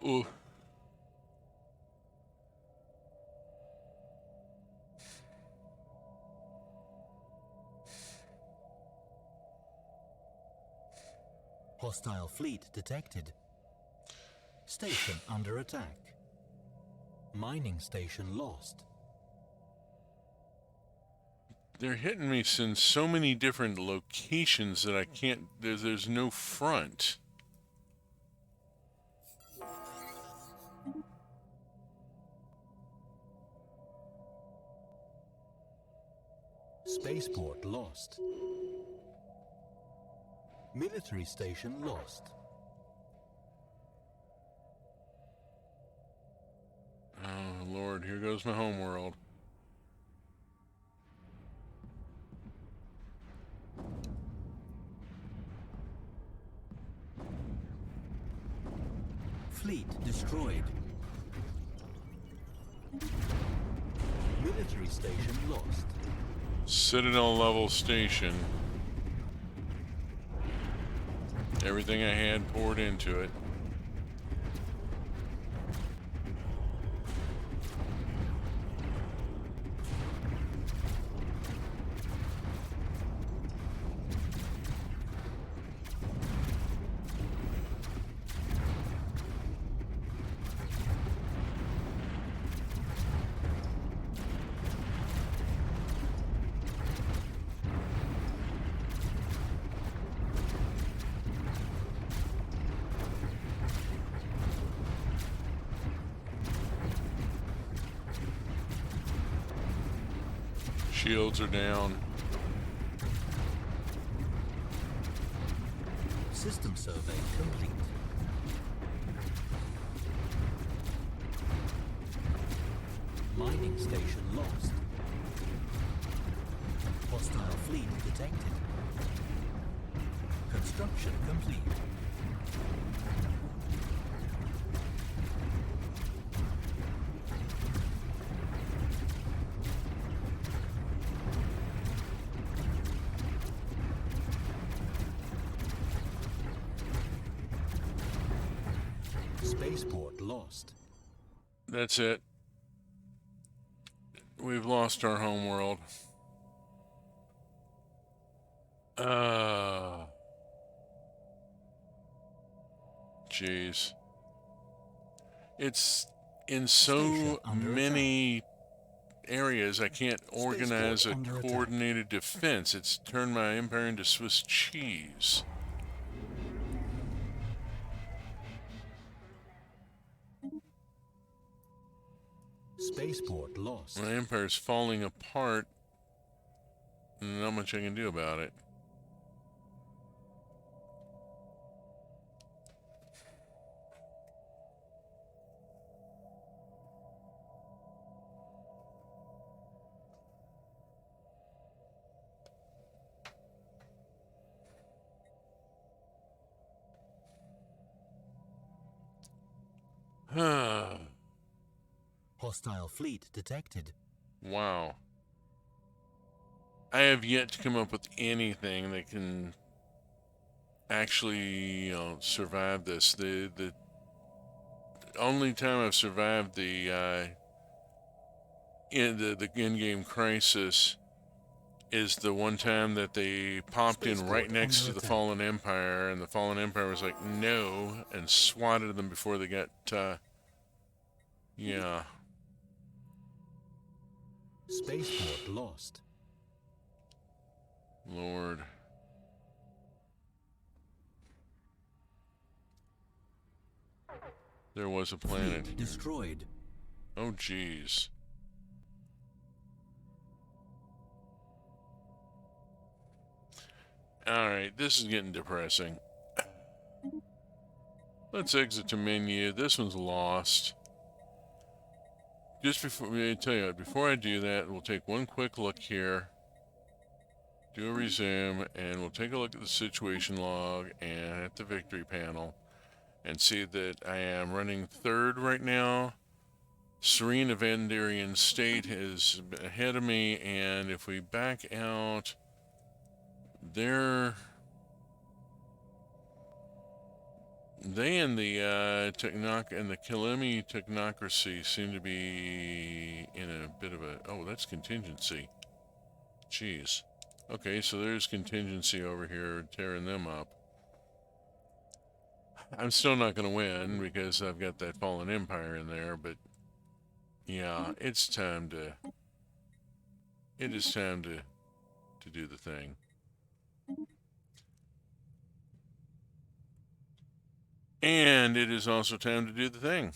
Ooh. Hostile fleet detected. Station under attack. Mining station lost. They're hitting me in so many different locations that I can't. There's no front. Spaceport lost. Military station lost. here goes my homeworld. Fleet destroyed. Military station lost. Citadel level station. Everything I had poured into it. Shields are down. System survey complete. Mining station lost. Hostile fleet detected. Construction complete. Spaceport lost. That's it. We've lost our homeworld. Jeez. It's in so many areas I can't organize a coordinated defense. It's turned my empire into Swiss cheese. Spaceport lost. My empire's falling apart, and not much I can do about it. Hostile fleet detected. Wow. I have yet to come up with anything that can actually, survive this. The only time I've survived the in-game crisis is the one time that they popped in right next to the Fallen Empire, and the Fallen Empire was like, no, and swatted them before they got, yeah. Spaceport lost. Lord. There was a planet. Fleet destroyed. Oh, jeez. Alright, this is getting depressing. Let's exit to menu. This one's lost. Just before, I tell you what, before I do that, we'll take one quick look here. Do a resume, and we'll take a look at the situation log and at the victory panel, and see that I am running third right now. Serene Avendarian State is ahead of me, and if we back out, they and the Kilemi technocracy seem to be in a bit of a... Oh, that's contingency. Jeez. Okay, so there's contingency over here tearing them up. I'm still not going to win because I've got that Fallen Empire in there, but yeah, it's time to... It is time to do the thing. And it is also time to do the thing.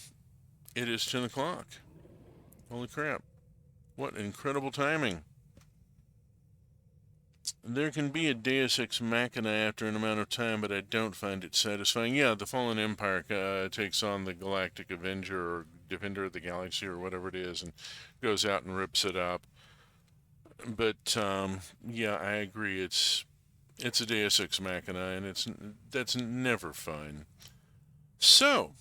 It is 10 o'clock. Holy crap. What incredible timing. There can be a Deus Ex Machina after an amount of time, but I don't find it satisfying. Yeah, the Fallen Empire takes on the Galactic Avenger or Defender of the Galaxy or whatever it is, and goes out and rips it up. But yeah, I agree. It's a Deus Ex Machina, and that's never fun. So,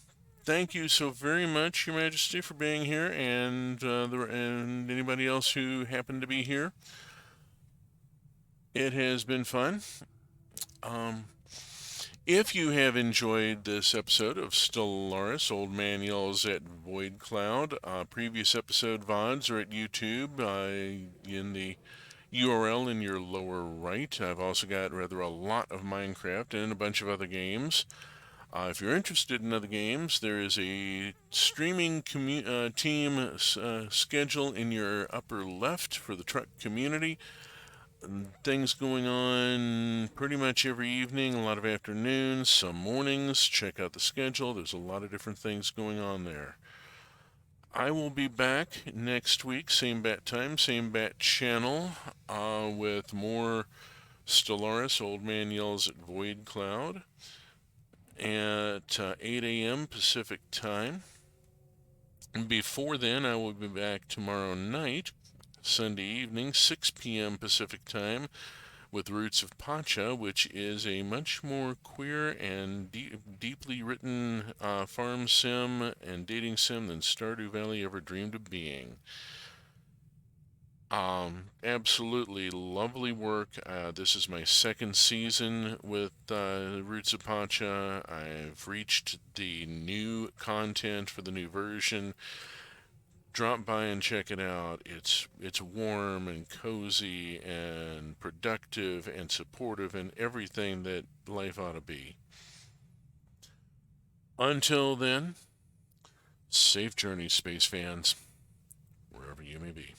thank you so very much, Your Majesty, for being here, and anybody else who happened to be here. It has been fun. Um, if you have enjoyed this episode of Stellaris, Old Man Yells at Void Cloud, previous episode VODs are at YouTube in the URL in your lower right. I've also got rather a lot of Minecraft and a bunch of other games. If you're interested in other games, there is a streaming team schedule in your upper left for the truck community. Things going on pretty much every evening, a lot of afternoons, some mornings. Check out the schedule. There's a lot of different things going on there. I will be back next week, same bat time, same bat channel, with more Stellaris, Old Man Yells at Void Cloud, at 8 a.m. Pacific time. Before then, I will be back tomorrow night, Sunday evening, 6 p.m. Pacific time, with Roots of Pacha, which is a much more queer and deeply written farm sim and dating sim than Stardew Valley ever dreamed of being. Absolutely lovely work. This is my second season with Roots of Pacha. I've reached the new content for the new version. Drop by and check it out. It's warm and cozy and productive and supportive and everything that life ought to be. Until then, safe journey, space fans, wherever you may be.